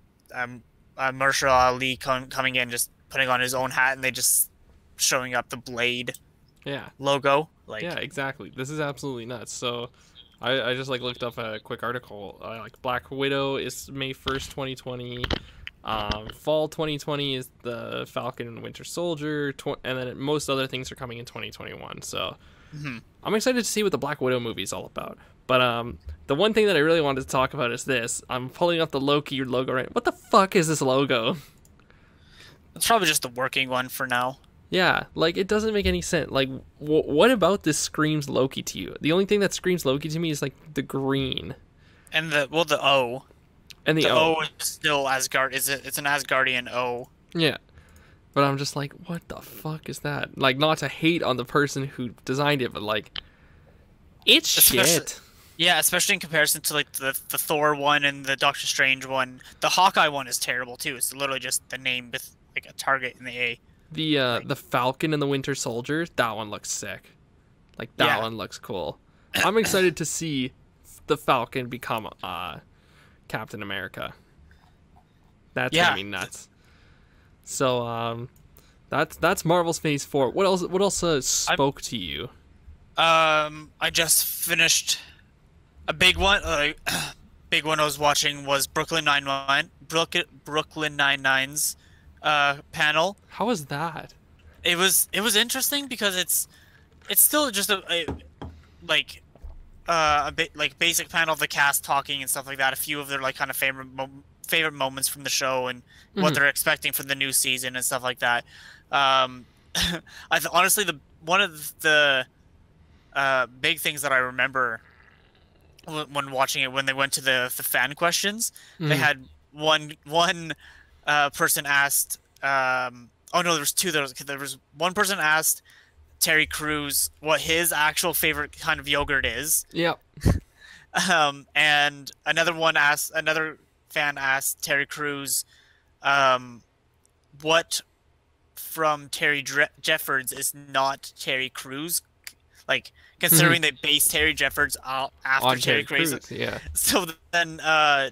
Marshall Ali coming in, just putting on his own hat, and they just showing up the Blade logo. Like yeah, exactly. This is absolutely nuts. So I just like looked up a quick article. Like Black Widow is May 1st, 2020. Fall 2020 is the Falcon and Winter Soldier, and then most other things are coming in 2021. So mm-hmm. I'm excited to see what the Black Widow movie is all about. But the one thing that I really wanted to talk about is this. I'm pulling up the Loki logo right. What the fuck is this logo? It's probably just the working one for now. Yeah, like it doesn't make any sense. Like, what about this screams Loki to you? The only thing that screams Loki to me is like the green, and the O, and the O is still Asgard. It's an Asgardian O. Yeah, but I'm just like, what the fuck is that? Like, not to hate on the person who designed it, but like, it's shit. Yeah, especially in comparison to like the Thor one and the Doctor Strange one. The Hawkeye one is terrible too. It's literally just the name with like a target in the A. The Falcon and the Winter Soldier, that one looks sick. Like that one looks cool. I'm excited to see the Falcon become Captain America. That's gonna be nuts. So that's Marvel's Phase 4. What else spoke to you? I just finished a big one. Big one I was watching was Brooklyn Nine-Nine's panel. How was that? It was interesting because it's still just a bit like basic panel of the cast talking and stuff like that. A few of their like kind of favorite moments from the show and what they're expecting for the new season and stuff like that. Honestly, one of the big things that I remember when watching it, when they went to the fan questions, they Mhm. had one person asked. Oh no, there was two. There was one person asked Terry Crews what his actual favorite kind of yogurt is. Yep. And another fan asked Terry Crews, um, what from Jeffords is not Terry Crews, like Mhm. considering they based Terry Jeffords out after On Terry Terry Crews. Crews, yeah. So then, how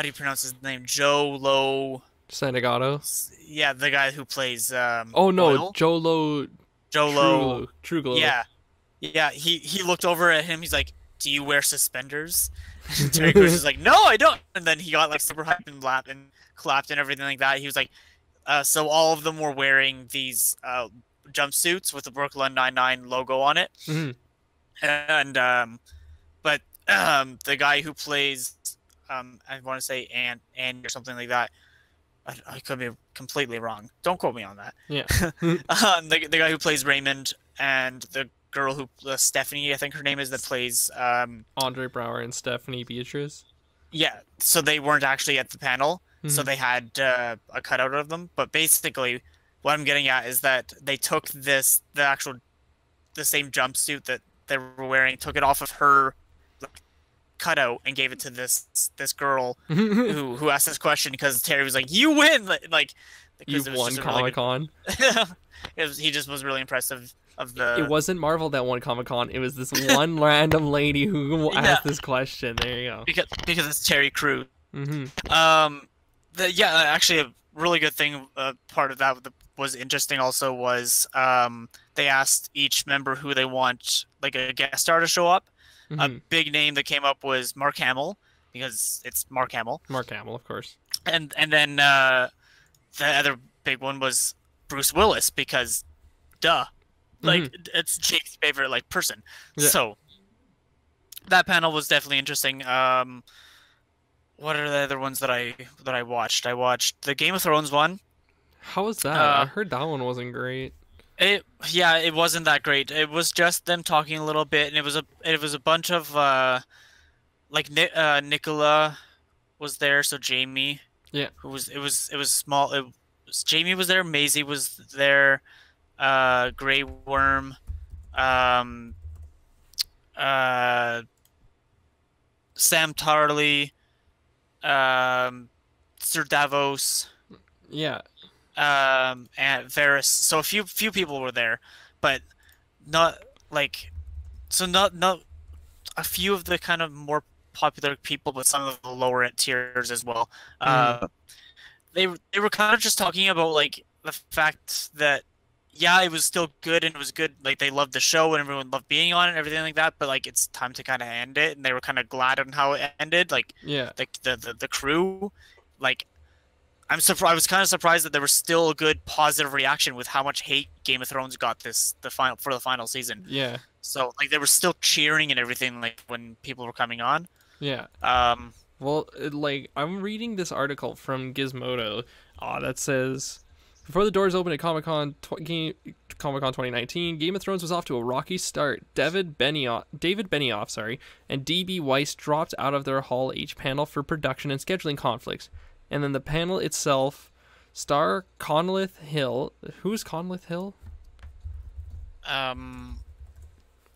do you pronounce his name? Joe Low. Sanagato. Yeah, the guy who plays Oh no, Oil. Jolo Joe Low. True Glow. Yeah, yeah. He looked over at him. He's like, "Do you wear suspenders?" And Terry Crews is like, "No, I don't." And then he got like super hyped and laughed and clapped and everything like that. He was like, so all of them were wearing these jumpsuits with the Brooklyn Nine-Nine logo on it. Mhm. And but the guy who plays I want to say Andy or something like that. I could be completely wrong. Don't quote me on that. Yeah. The guy who plays Raymond and the girl who Stephanie, I think her name is, that plays Andre Brower and Stephanie Beatrice. yeah. So they weren't actually at the panel, so Mhm. they had a cutout of them. But basically, what I'm getting at is that they took the same jumpsuit that they were wearing, took it off of her cutout and gave it to this girl who asked this question because Terry was like, "You win!" Like because You've it was won just a really Comic Con. good. He just was really impressive of It the wasn't Marvel that won Comic Con. It was this one random lady who yeah asked this question. There you go. because it's Terry Crews. Mhm. Actually a really good thing. Part of that was interesting. Also was they asked each member who they want like a guest star to show up. A Mhm. big name that came up was Mark Hamill because it's Mark Hamill, Mark Hamill, of course. and then the other big one was Bruce Willis because duh, Mhm. like it's Jake's favorite like person. Yeah. So that panel was definitely interesting. What are the other ones that I watched? I watched the Game of Thrones one. How was that? I Uh, heard that one wasn't great. it wasn't that great. It was just them talking a little bit, and it was a bunch of like Nicola was there, so Jamie, Yeah. who was it was small. Jamie was there, Maisie was there, Grey Worm, um, uh, Sam Tarley, Sir Davos, Yeah. and Varys. So a few people were there, but not like not a few of the kind of more popular people, but some of the lower tiers as well. Mhm. They were kind of just talking about like the fact that yeah, it was still good and it was good. Like they loved the show and everyone loved being on it and everything like that. But like it's time to kind of end it, and they were kind of glad on how it ended. Like Yeah. the crew, like I'm surprised. I was kind of surprised that there was still a good positive reaction with how much hate Game of Thrones got the final season. Yeah. So like they were still cheering and everything like when people were coming on. Yeah. Um, Well, like I'm reading this article from Gizmodo that says before the doors opened at Comic Con 2019, Game of Thrones was off to a rocky start. David Benioff, sorry, and DB Weiss dropped out of their Hall H panel for production and scheduling conflicts. And then the panel itself, star Conleth Hill. Who's Conleth Hill? um,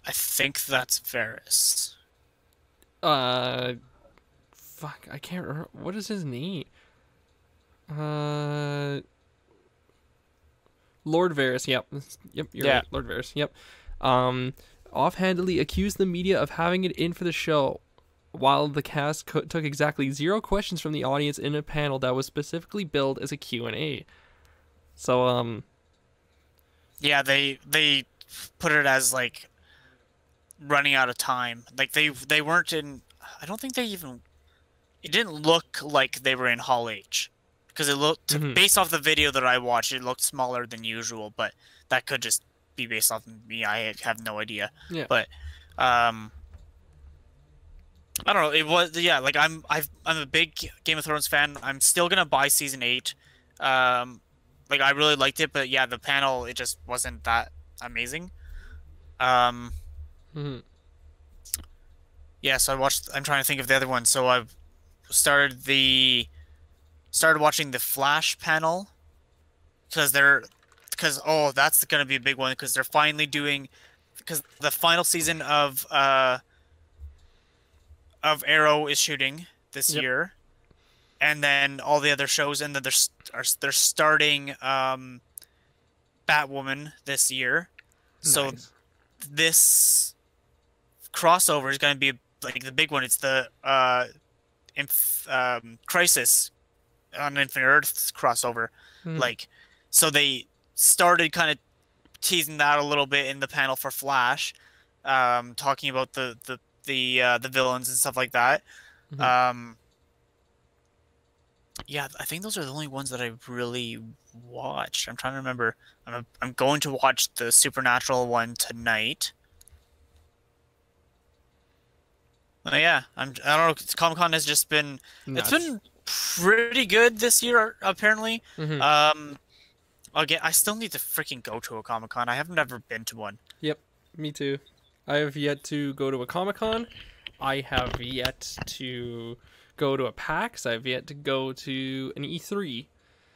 I think that's Varys. Fuck, I can't remember. What is his name? Uh, Lord Varys. Yep, yep, you're Yeah. right. Lord Varys. Yep. Um, offhandedly accused the media of having it in for the show, while the cast took exactly 0 questions from the audience in a panel that was specifically billed as a Q&A. So, Yeah, they put it as like running out of time. Like they weren't in. I don't think they even. It didn't look like they were in Hall H because it looked mhm. based off the video that I watched. It looked smaller than usual, but that could just be based off of me. I have no idea. Yeah. But I don't know. It was like I'm a big Game of Thrones fan. I'm still gonna buy season 8. Like I really liked it, but yeah, the panel it just wasn't that amazing. Um, Mhm. Yeah, so I'm trying to think of the other one. So I've started watching the Flash panel because oh, that's gonna be a big one because they're finally doing because the final season of Arrow is shooting this Yep. year, and then all the other shows, and then they're starting Batwoman this year. So Nice. this crossover is going to be like the big one. It's the Crisis on Infinite Earths crossover. Mhm. Like, so they started kind of teasing that a little bit in the panel for Flash, talking about the villains and stuff like that. Mhm. Um, yeah, I think those are the only ones that I really watched. I'm trying to remember. I'm going to watch the Supernatural one tonight. Yeah, I don't know. Comic-Con has just been it's Nuts. been pretty good this year apparently. Mhm. Again, I still need to freaking go to a Comic-Con. I have never been to one. Yep. Me too. I have yet to go to a Comic-Con. I have yet to go to a PAX. I've yet to go to an E3.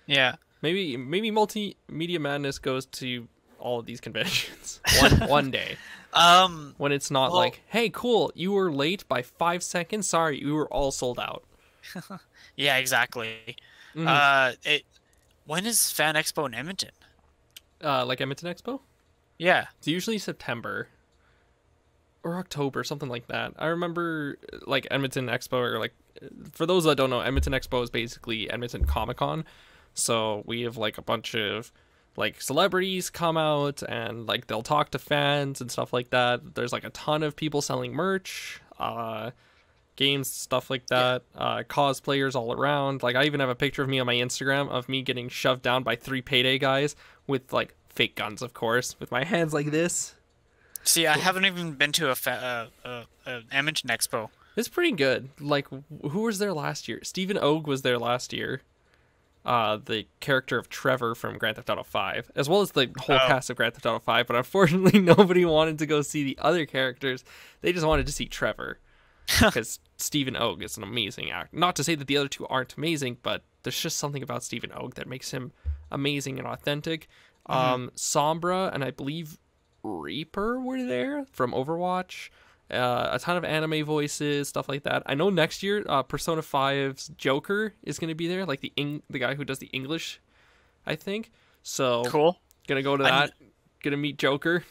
Yeah. Maybe Multimedia Madness goes to all of these conventions one day when it's not Well, like, hey, cool, you were late by 5 seconds. Sorry, you were all sold out. yeah, exactly. Hmm. It when is Fan Expo in Edmonton? Like Edmonton Expo. Yeah. It's usually September or October, something like that. I remember like Edmonton Expo, or like for those that don't know, Edmonton Expo is basically Edmonton Comic Con. So we have like a bunch of like celebrities come out and like they'll talk to fans and stuff like that. There's like a ton of people selling merch, games, stuff like Yeah. that, cosplayers all around. Like I even have a picture of me on my Instagram of me getting shoved down by 3 Payday guys with like fake guns, of course, with my hands like this. See, I haven't even been to a Edmonton Expo. It's pretty good. Like, who was there last year? Stephen Ogg was there last year. The character of Trevor from Grand Theft Auto 5, as well as the whole Oh. cast of Grand Theft Auto 5. But unfortunately, nobody wanted to go see the other characters. They just wanted to see Trevor because Stephen Ogg is an amazing actor. Not to say that the other two aren't amazing, but there's just something about Stephen Ogg that makes him amazing and authentic. Hmm. Sombra and I believe Reaper were there from Overwatch. A ton of anime voices, stuff like that. I know next year, Persona 5's Joker is going to be there, like the guy who does the English, I think. So Cool. gonna go to I that. Gonna meet Joker.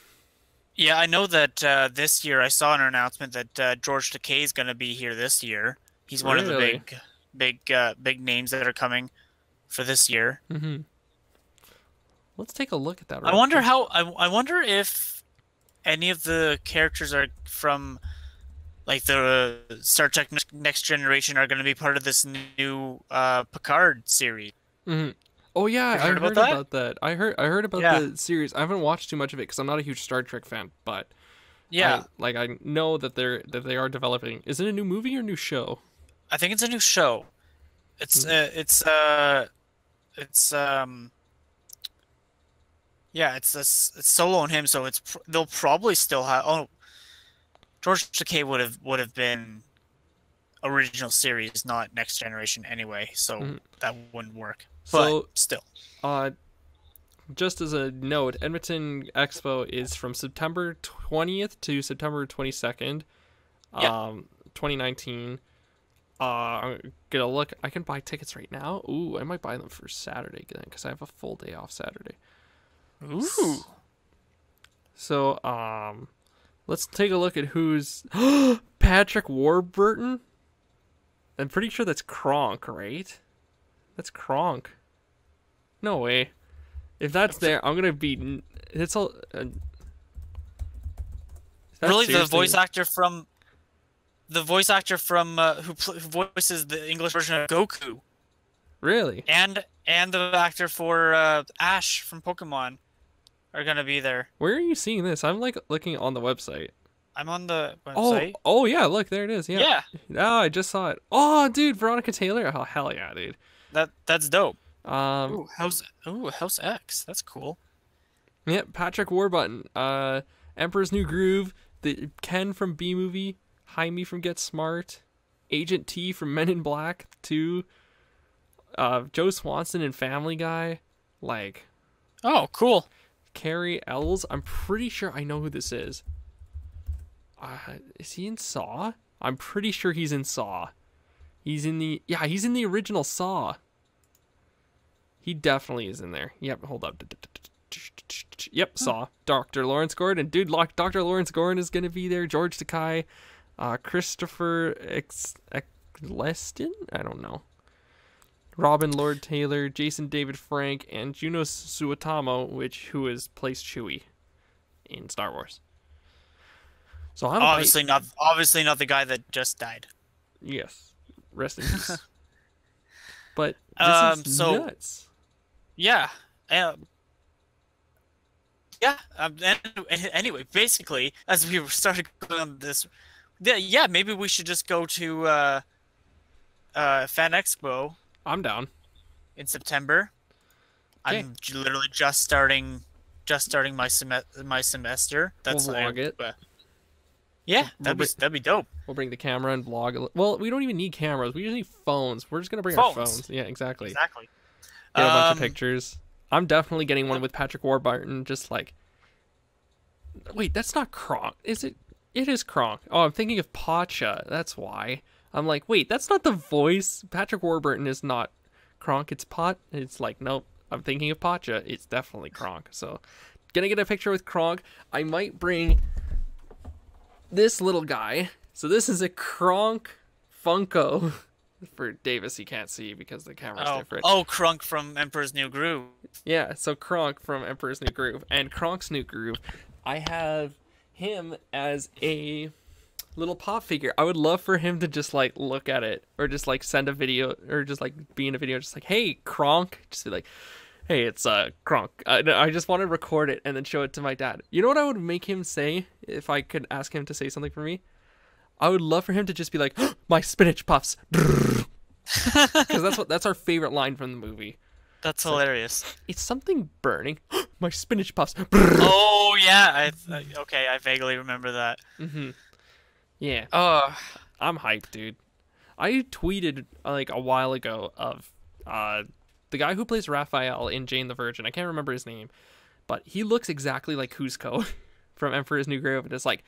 Yeah, I know that this year I saw an announcement that George Takei is going to be here this year. He's one of the Really? big names that are coming for this year. Mm-hmm. Let's take a look at that. I Real wonder quick. how I wonder if any of the characters are from like the Star Trek Next Generation are going to be part of this new Picard series. Mm-hmm. Oh yeah, Have I you heard about heard that? about that. I heard about Yeah. the series. I haven't watched too much of it because I'm not a huge Star Trek fan, but Yeah. I know that they are developing. Is it a new movie or a new show? I think it's a new show. It's Mm. it's yeah, it's solo on him, so they'll probably still have. Oh, George Takei would have been original series, not Next Generation anyway, so Mhm. that wouldn't work. But So, still, uh, just as a note, Edmonton Expo is from September 20th to September 22nd, yeah. 2019. I'm gonna look. I can buy tickets right now. Ooh, I might buy them for Saturday then, because I have a full day off Saturday. Ooh, So, let's take a look at who's Patrick Warburton. I'm pretty sure that's Kronk, right? That's Kronk. No way. If that's there, I'm gonna be. It's all. That's really? The seriously. voice actor from who voices the English version of Goku, Really? and the actor for Ash from Pokemon are gonna be there. Where are you seeing this? I'm like looking on the website. I'm on the Oh, website. oh yeah, look, there it is. Yeah. Yeah, Oh, I just saw it. Oh, dude, Veronica Taylor. Oh, hell yeah, dude. that's dope. Um, House X. That's cool. yeah, Patrick Warburton. Emperor's New Groove, the Ken from B Movie, Jaime from Get Smart, Agent T from Men in Black 2, Joe Swanson in Family Guy, like. Oh, cool. Carrie Ells. I'm pretty sure I know who this is. Is he in Saw? I'm pretty sure he's in Saw. He's in the original Saw. He definitely is in there. Yep, hold up. Yep, Saw. Dr. Lawrence Gordon. Dude, Dr. Lawrence Gordon is going to be there. George Takei. Christopher Eccleston? I don't know. Robin Lord Taylor, Jason David Frank, and Juno Suotamo, who has placed Chewie in Star Wars. So I'm obviously not the guy that just died. Yes, rest in peace. But this is nuts. Yeah. Anyway, basically, as we started going on this, yeah, maybe we should just go to Fan Expo. I'm down. In September. Okay. I'm literally just starting my semester. That's we'll vlog it. Yeah, that'd be dope. We'll bring the camera and vlog. Well, we don't even need cameras. We just need phones. We're just gonna bring our phones. Yeah, exactly. Exactly. Get a bunch of pictures. I'm definitely getting one with Patrick Warburton. Just like, wait, that's not Kronk, is it? It is Kronk. Oh, I'm thinking of Pacha. That's why. I'm like, wait, that's not the voice. Patrick Warburton is not Kronk. It's Pot. It's like, nope. I'm thinking of Pacha. It's definitely Kronk. So, gonna get a picture with Kronk. I might bring this little guy. So this is a Kronk Funko. For Davis, he can't see because the camera's different. Oh, Kronk from Emperor's New Groove. Yeah, so Kronk from Emperor's New Groove. And Kronk's New Groove, I have him as a little pop figure. I would love for him to just like look at it, or just like send a video, or just like be in a video, just like, hey Kronk, just be like, hey, it's Kronk. I just want to record it and then show it to my dad. You know what I would make him say if I could ask him to say something for me? I would love for him to just be like, oh, my spinach puffs, because that's our favorite line from the movie. That's hilarious. It's something burning. My spinach puffs. Oh yeah, I vaguely remember that. Mm-hmm. Yeah. I'm hyped, dude. I tweeted like a while ago of the guy who plays Raphael in Jane the Virgin. I can't remember his name, but he looks exactly like Kuzco from Emperor's New Groove. And it's like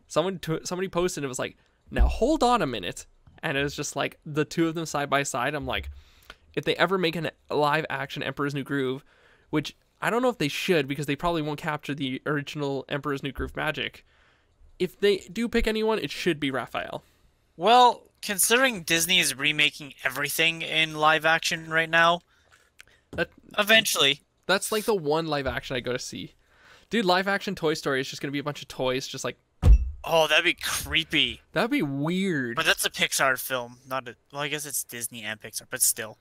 somebody posted, it was like, now hold on a minute, and it was just like the two of them side by side. I'm like, if they ever make a live action Emperor's New Groove, which I don't know if they should, because they probably won't capture the original Emperor's New Groove magic. If they do pick anyone, it should be Raphael. Well, considering Disney is remaking everything in live action right now, eventually. That's like the one live action I go to see. Dude, live action Toy Story is just going to be a bunch of toys, just like... Oh, that'd be creepy. That'd be weird. But that's a Pixar film, not a... Well, I guess it's Disney and Pixar, but still.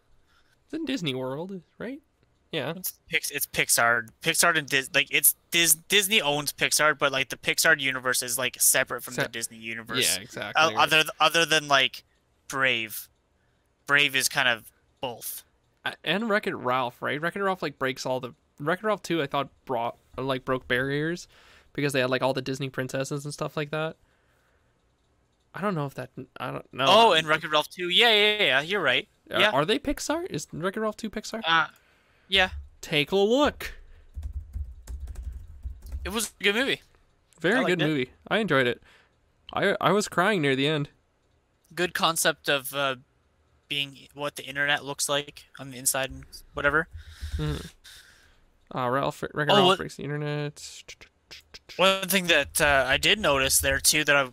It's in Disney World, right? Yeah. It's Pixar. Pixar and Disney owns Pixar, but like the Pixar universe is like separate from the Disney universe. Yeah, exactly. Other than like Brave. Brave is kind of both. And Wreck-It Ralph, right? Wreck-It Ralph like breaks all the... Wreck-It Ralph 2 I thought broke barriers because they had like all the Disney princesses and stuff like that. I don't know if that... I don't know. Oh, and Wreck-It Ralph 2. Yeah, you're right. Yeah. Are they Pixar? Is Wreck-It Ralph 2 Pixar? Yeah. Take a look. It was a good movie. Very good movie. I enjoyed it. I was crying near the end. Good concept of being what the internet looks like on the inside and whatever. Wreck-It Ralph breaks the internet. One thing that I did notice there too that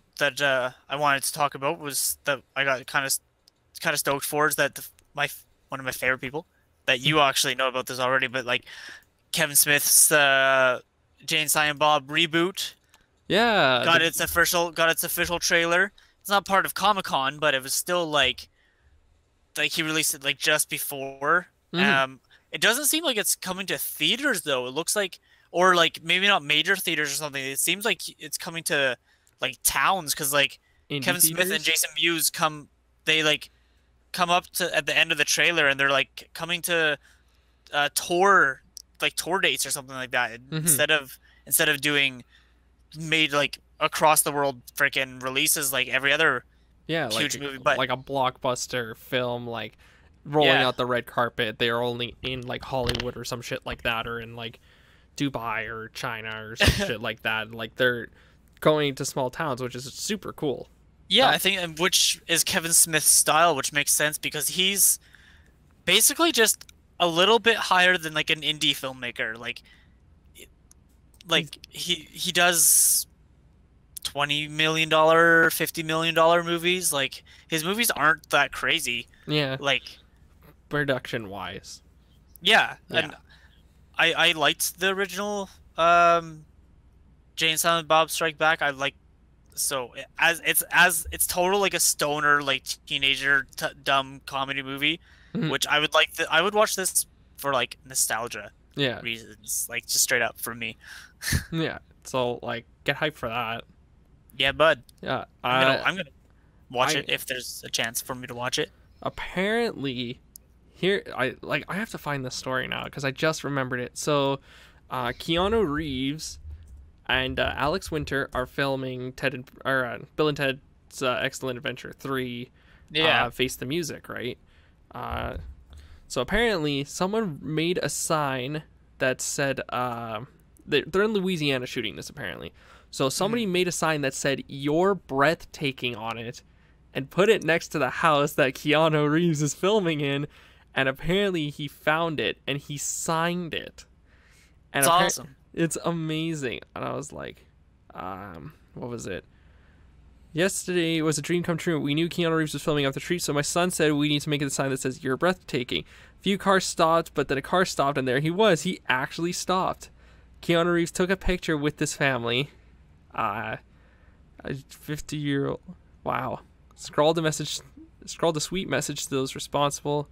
I wanted to talk about was that I got kind of stoked for is that one of my favorite people that you actually know about this already, but like Kevin Smith's Jane Silent Bob reboot. Yeah, got its official trailer. It's not part of Comic-Con, but it was still like he released it like just before. It doesn't seem like it's coming to theaters though. It looks like, or like maybe not major theaters or something. It seems like it's coming to like towns because like Indie Kevin theaters? Smith and Jason Mewes come up to at the end of the trailer and they're like coming to tour dates or something like that instead of doing across the world freaking releases like every other Yeah, huge movie. But like a blockbuster film, like rolling yeah, out the red carpet. They are only in like Hollywood or some shit like that, or in like Dubai or China or some shit like that. Like they're going to small towns, which is super cool. yeah, That I think, which is Kevin Smith's style, which makes sense because he's basically just a little bit higher than like an indie filmmaker. he's He does $20 million, $50 million movies. Like his movies aren't that crazy. yeah, Like production wise. yeah, Yeah. and I liked the original Jay and Silent Bob Strike Back. I like so as it's total like a stoner like teenager dumb comedy movie, Mhm. which I would like. I would watch this for like nostalgia Yeah, reasons, like just straight up for me. yeah. So like, get hyped for that. Yeah, bud. Yeah. I'm gonna watch I it if there's a chance for me to watch it. apparently here I have to find the story now because I just remembered it. So, Keanu Reeves and Alex Winter are filming Bill and Ted's Excellent Adventure 3. Yeah. Face the Music, right? Uh, so apparently someone made a sign that said they're in Louisiana shooting this apparently. So somebody made a sign that said "You're breathtaking" on it, and put it next to the house that Keanu Reeves is filming in, and apparently he found it and he signed it. And It's awesome. it's amazing. And I was like, what was it? Yesterday was a dream come true. We knew Keanu Reeves was filming off the street, so my son said we need to make a sign that says "You're breathtaking." Few cars stopped, but then a car stopped, and there he was. He actually stopped. Keanu Reeves took a picture with this family. A 50-year-old. Wow. Scrawled a sweet message to those responsible.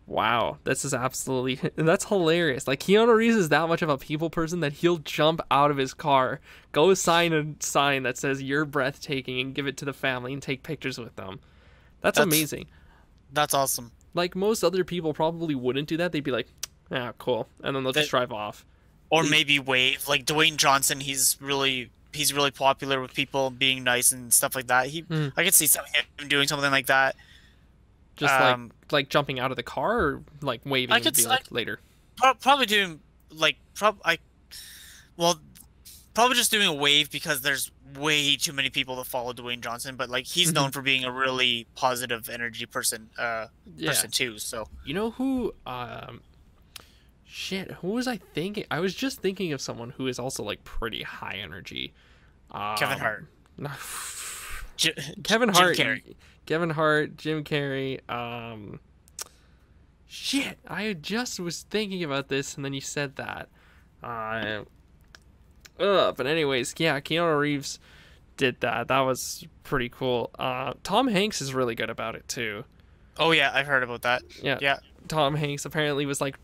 Wow, this is absolutely that's hilarious. Like Keanu Reeves is that much of a people person that he'll jump out of his car, go sign a sign that says "You're breathtaking" and give it to the family and take pictures with them. That's amazing. That's awesome. Like most other people probably wouldn't do that. They'd be like, "Yeah, cool," and then they'll just drive off. Or maybe wave. Like Dwayne Johnson, he's really popular with people being nice and stuff like that. I could see him doing something like that. Just Um, like jumping out of the car or like waving I and could be s- like later. probably doing like well, probably just doing a wave because there's way too many people that follow Dwayne Johnson. But like he's known for being a really positive energy person, Yeah. too. So You know who? Shit. Who was I thinking? I was just thinking of someone who is also like pretty high energy. Kevin Hart, No, J- Kevin Jim Hart. Carrey. Kevin Hart. Jim Carrey. Shit. I just was thinking about this, and then you said that. But anyways, yeah. Keanu Reeves did that. That was pretty cool. Tom Hanks is really good about it too. Oh yeah, I've heard about that. Yeah. Yeah. Tom Hanks apparently was like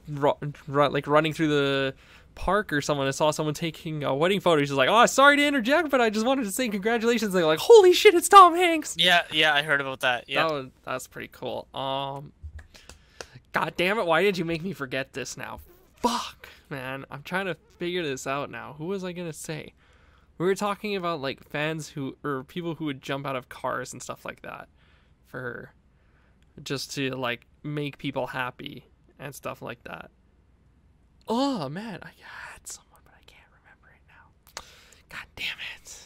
like running through the park or someone and saw someone taking a wedding photo. He's just like, "Oh, sorry to interject, but I just wanted to say congratulations." They're like, "Holy shit, it's Tom Hanks!" Yeah, I heard about that. Yeah. That's pretty cool. God damn it, why did you make me forget this now? Fuck, man, I'm trying to figure this out now. Who was I gonna say? We were talking about like fans who or people who would jump out of cars and stuff like that for just to like make people happy and stuff like that. Oh man, I had someone, but I can't remember it now. God damn it.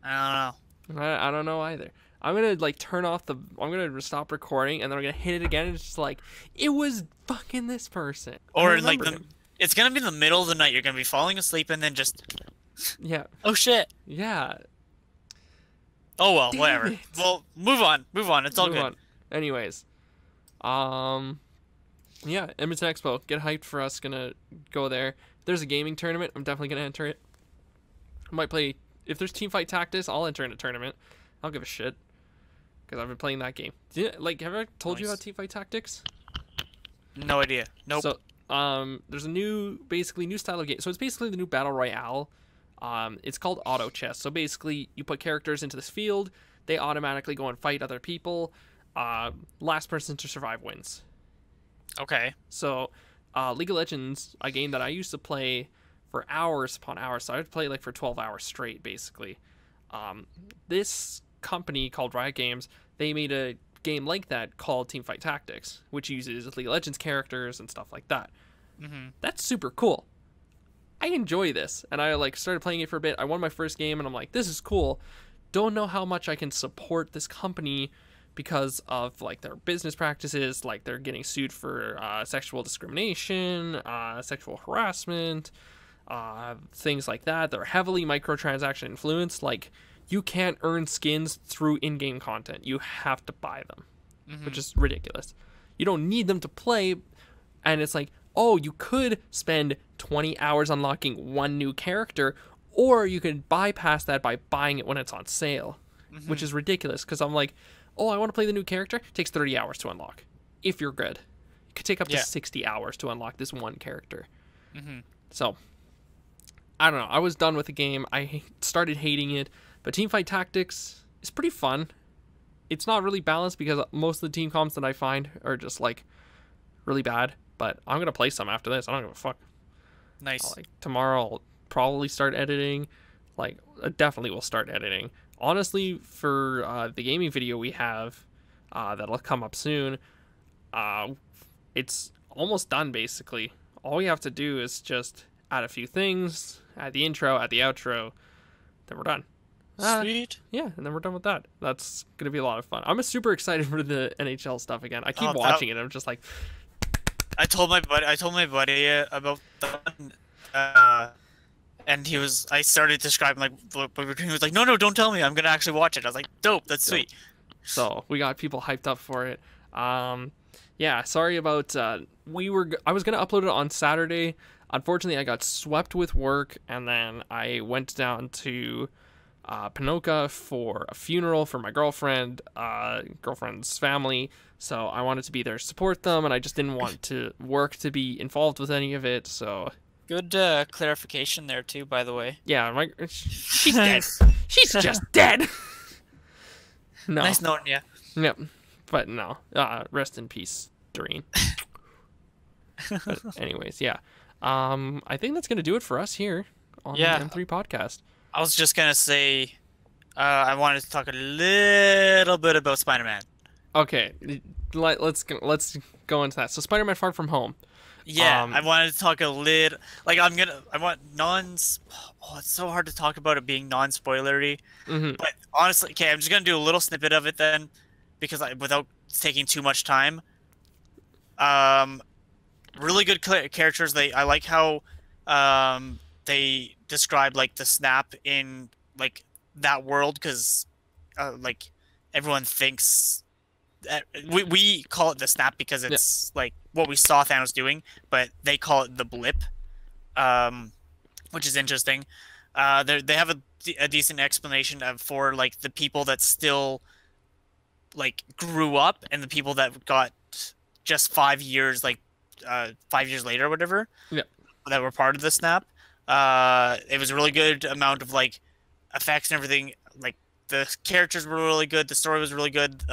I don't know. I don't know either. I'm gonna like turn off the. I'm gonna stop recording, and then I'm gonna hit it again. And it's just like it was fucking this person. I Or like remember him. it's gonna be in the middle of the night. You're gonna be falling asleep and then just, Yeah, oh shit. yeah. Oh well, Damn whatever. it. Well, move on. It's all Move good. on. Anyways, yeah, Edmonton Expo. Get hyped for us. Gonna go there. If there's a gaming tournament, I'm definitely gonna enter it. I might play. If there's Teamfight Tactics, I'll enter in a tournament. I'll give a shit because I've been playing that game. Like, have I ever told you about Nice. Teamfight Tactics? No idea. Nope. So, there's a basically new style of game. So it's basically the new battle royale. It's called auto chess. So basically, you put characters into this field. They automatically go and fight other people. Last person to survive wins. Okay. So, League of Legends, a game that I used to play for hours upon hours. So I would play like for 12 hours straight, basically. This company called Riot Games, they made a game like that called Teamfight Tactics, which uses League of Legends characters and stuff like that. That's super cool. I enjoy this, and I like started playing it for a bit. I won my first game, and I'm like, this is cool. Don't know how much I can support this company because of like their business practices, like they're getting sued for sexual discrimination, sexual harassment, things like that. They're heavily microtransaction influenced. Like, you can't earn skins through in-game content. You have to buy them, which is ridiculous. You don't need them to play, and it's like, oh, you could spend 20 hours unlocking one new character, or you could bypass that by buying it when it's on sale, which is ridiculous, because I'm like, oh, I want to play the new character. It takes 30 hours to unlock, if you're good. It could take up to 60 hours to unlock this one character. So, I don't know. I was done with the game. I started hating it, but Teamfight Tactics is pretty fun. It's not really balanced because most of the team comps that I find are just, like, really bad. But I'm going to play some after this. I don't give a fuck. Nice. Like, tomorrow I'll probably start editing. Like, I definitely will start editing. Honestly, for the gaming video we have that'll come up soon, it's almost done, basically. All we have to do is just add a few things, add the intro, add the outro, then we're done. Sweet. Yeah, and then we're done with that. That's going to be a lot of fun. I'm super excited for the NHL stuff again. I keep watching it. I'm just like... I told my buddy about that, and I started describing like what we were doing. He was like, no, don't tell me. I'm gonna actually watch it. I was like, dope. That's sweet. So we got people hyped up for it. Yeah. Sorry about. I was gonna upload it on Saturday. Unfortunately, I got swept with work, and then I went down to Pinoca for a funeral for my girlfriend's family. So I wanted to be there to support them, and I just didn't want to work to be involved with any of it. So good clarification there too, by the way. Yeah, she's dead. She's just dead. No. Nice knowing you. Yep, but no. Rest in peace, Doreen. But anyways, yeah. I think that's gonna do it for us here on the M3 podcast. I was just gonna say, I wanted to talk a little bit about Spider-Man. Okay, let's go into that. So, Spider-Man: Far From Home. Yeah, I wanted to talk a little. Like, I want it's so hard to talk about it being non-spoilery. But honestly, okay, I'm just gonna do a little snippet of it then, because without taking too much time. Really good characters. I like how they describe like the snap in like that world, because like everyone thinks. We call it the snap because it's like what we saw Thanos doing, but they call it the blip, which is interesting. They have a decent explanation for like the people that still like grew up and the people that got just 5 years, like 5 years later or whatever, that were part of the snap. It was a really good amount of like effects and everything. Like the characters were really good, the story was really good.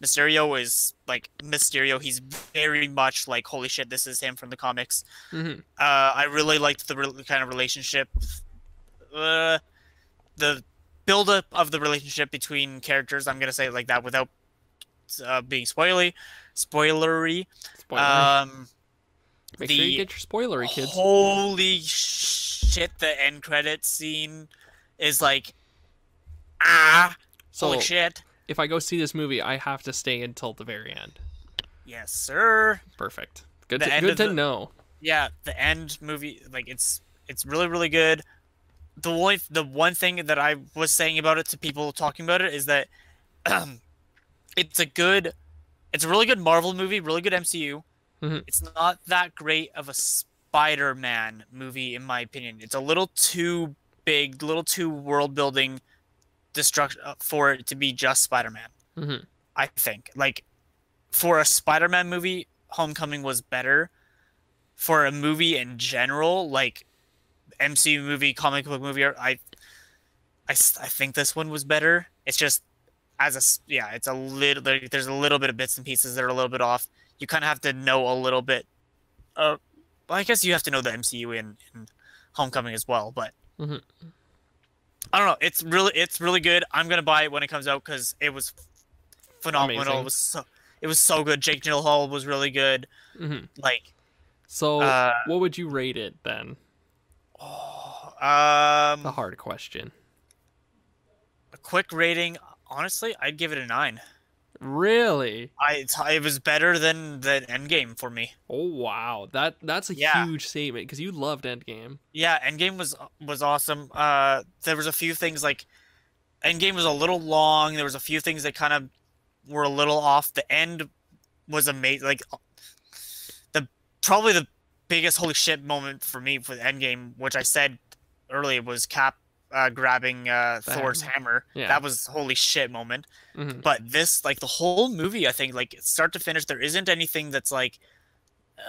Mysterio is like Mysterio. He's very much like, holy shit, this is him from the comics. I really liked the kind of relationship, the build-up of the relationship between characters. I'm gonna say it like that without being spoilery. Make sure you get your spoilery, kids. Holy shit! The end credits scene is like, holy shit. If I go see this movie, I have to stay until the very end. Yes, sir. Perfect. Good to know. Yeah, the end movie, like it's really, really good. The one thing that I was saying about it to people talking about it is that it's a really good Marvel movie, really good MCU. It's not that great of a Spider-Man movie, in my opinion. It's a little too big, a little too world building. For it to be just Spider-Man. I think like for a Spider-Man movie, Homecoming was better. For a movie in general, like MCU movie, comic book movie, I think this one was better. It's just it's a little, there's a little bit of bits and pieces that are a little bit off. You kind of have to know a little bit. I guess you have to know the MCU in Homecoming as well. But Hmm. I don't know. It's really good. I'm gonna buy it when it comes out because it was phenomenal. Amazing. It was so good. Jake Gyllenhaal was really good. Hmm. Like, So, uh, what would you rate it then? oh, The hard question. a quick rating. Honestly, I'd give it a 9. Really? It was better than the Endgame for me. Oh wow, that's a Yeah. huge statement because you loved Endgame. Yeah, Endgame was awesome. There was a few things like Endgame was a little long. There was a few things that kind of were a little off. The end was amazing. Like probably the biggest holy shit moment for me for the Endgame, which I said earlier, was Cap grabbing Thor's hammer. Yeah. That was holy shit moment. Hmm. But this, like the whole movie, I think, like start to finish, there isn't anything that's like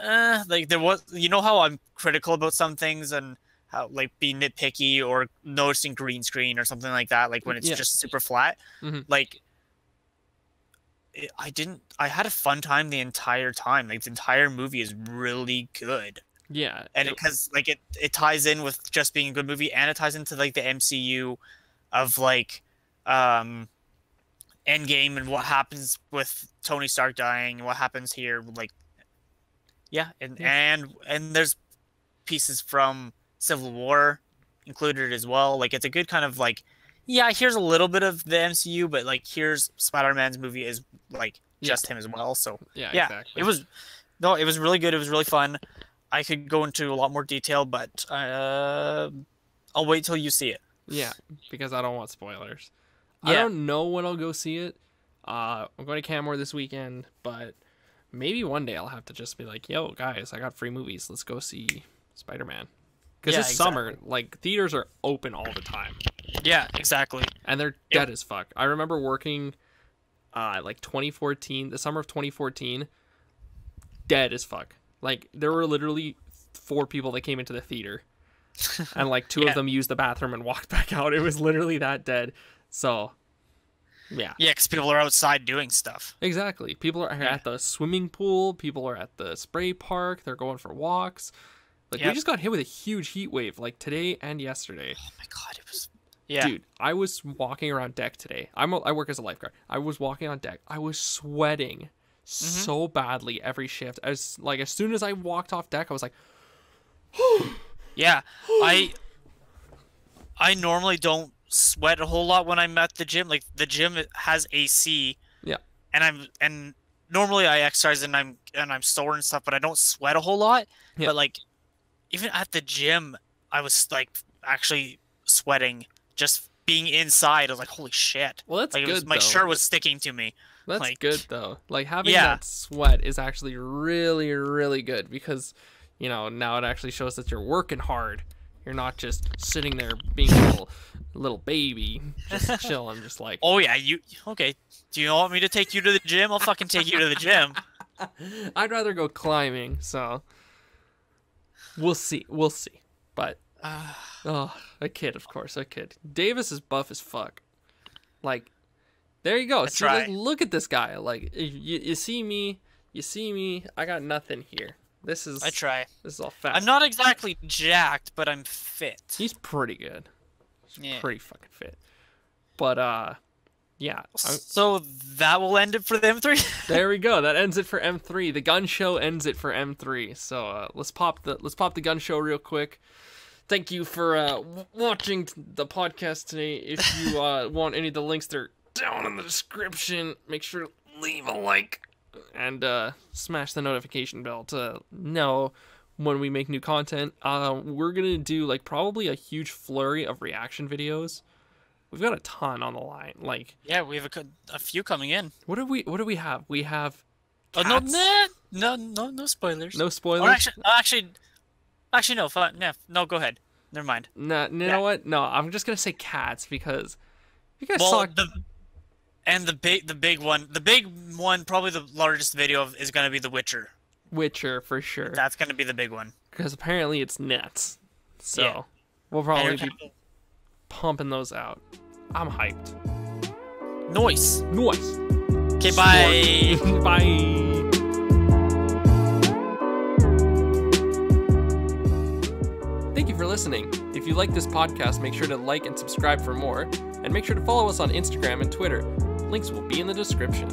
there was. You know how I'm critical about some things and how like being nitpicky or noticing green screen or something like that, like when it's Yeah. just super flat. Hmm. Like I had a fun time the entire time. Like the entire movie is really good. Yeah, And because like it ties in with just being a good movie, and it ties into like the MCU of like Endgame and what happens with Tony Stark dying and what happens here, like and there's pieces from Civil War included as well. Like it's a good kind of like, yeah, here's a little bit of the MCU, but like here's Spider-Man's movie is like just him as well. So yeah, yeah, exactly. it was really good. It was really fun. I could go into a lot more detail, but I'll wait till you see it. Yeah, because I don't want spoilers. Yeah. I don't know when I'll go see it. I'm going to Canmore this weekend, but maybe one day I'll have to just be like, yo, guys, I got free movies. Let's go see Spider-Man. Because this summer, like, theaters are open all the time. Yeah, exactly. And they're dead as fuck. I remember working, like, 2014, the summer of 2014, dead as fuck. Like, there were literally 4 people that came into the theater. And, like, 2 of them used the bathroom and walked back out. It was literally that dead. So, yeah. Yeah, because people are outside doing stuff. Exactly. People are at the swimming pool. People are at the spray park. They're going for walks. Like, we just got hit with a huge heat wave, like, today and yesterday. Oh, my God. It was... Yeah. Dude, I was walking around deck today. I work as a lifeguard. I was walking on deck. I was sweating so badly every shift. As soon as I walked off deck, I was like, yeah. I normally don't sweat a whole lot when I'm at the gym. Like the gym has AC. Yeah. And normally I exercise and I'm sore and stuff, but I don't sweat a whole lot. Yeah. But like even at the gym, I was like actually sweating just being inside. I was like, holy shit. Well, that's like, good, my though. shirt was sticking to me. That's like, good, though. Like, having that sweat is actually really, really good because, you know, now it actually shows that you're working hard. You're not just sitting there being a little baby, just chilling, just like... Oh, yeah, okay. Do you want me to take you to the gym? I'll fucking take you to the gym. I'd rather go climbing, so... We'll see. But... a kid, of course, a kid. Davis is buff as fuck. Like, there you go. See, like, look at this guy. Like, you see me, I got nothing here. This is... I try. This is all fat. I'm not exactly jacked, but I'm fit. He's pretty good. He's pretty fucking fit. But, yeah. So that will end it for the M3? There we go. That ends it for M3. The gun show ends it for M3. So, let's pop the gun show real quick. Thank you for watching the podcast today. If you want any of the links, they're down in the description. Make sure to leave a like and smash the notification bell to know when we make new content. We're gonna do like probably a huge flurry of reaction videos. We've got a ton on the line. Like, yeah, we have a few coming in. What do we have? We have cats. No spoilers. No spoilers. Or actually, no. No, go ahead. Never mind. No, you know what? No, I'm just gonna say cats because you guys saw. The big one, probably the largest video is gonna be The Witcher. Witcher for sure. That's gonna be the big one because apparently it's nets. So we'll probably be pumping those out. I'm hyped. Nice. Okay, bye. Bye. Thank you for listening. If you like this podcast, make sure to like and subscribe for more, and make sure to follow us on Instagram and Twitter. Links will be in the description.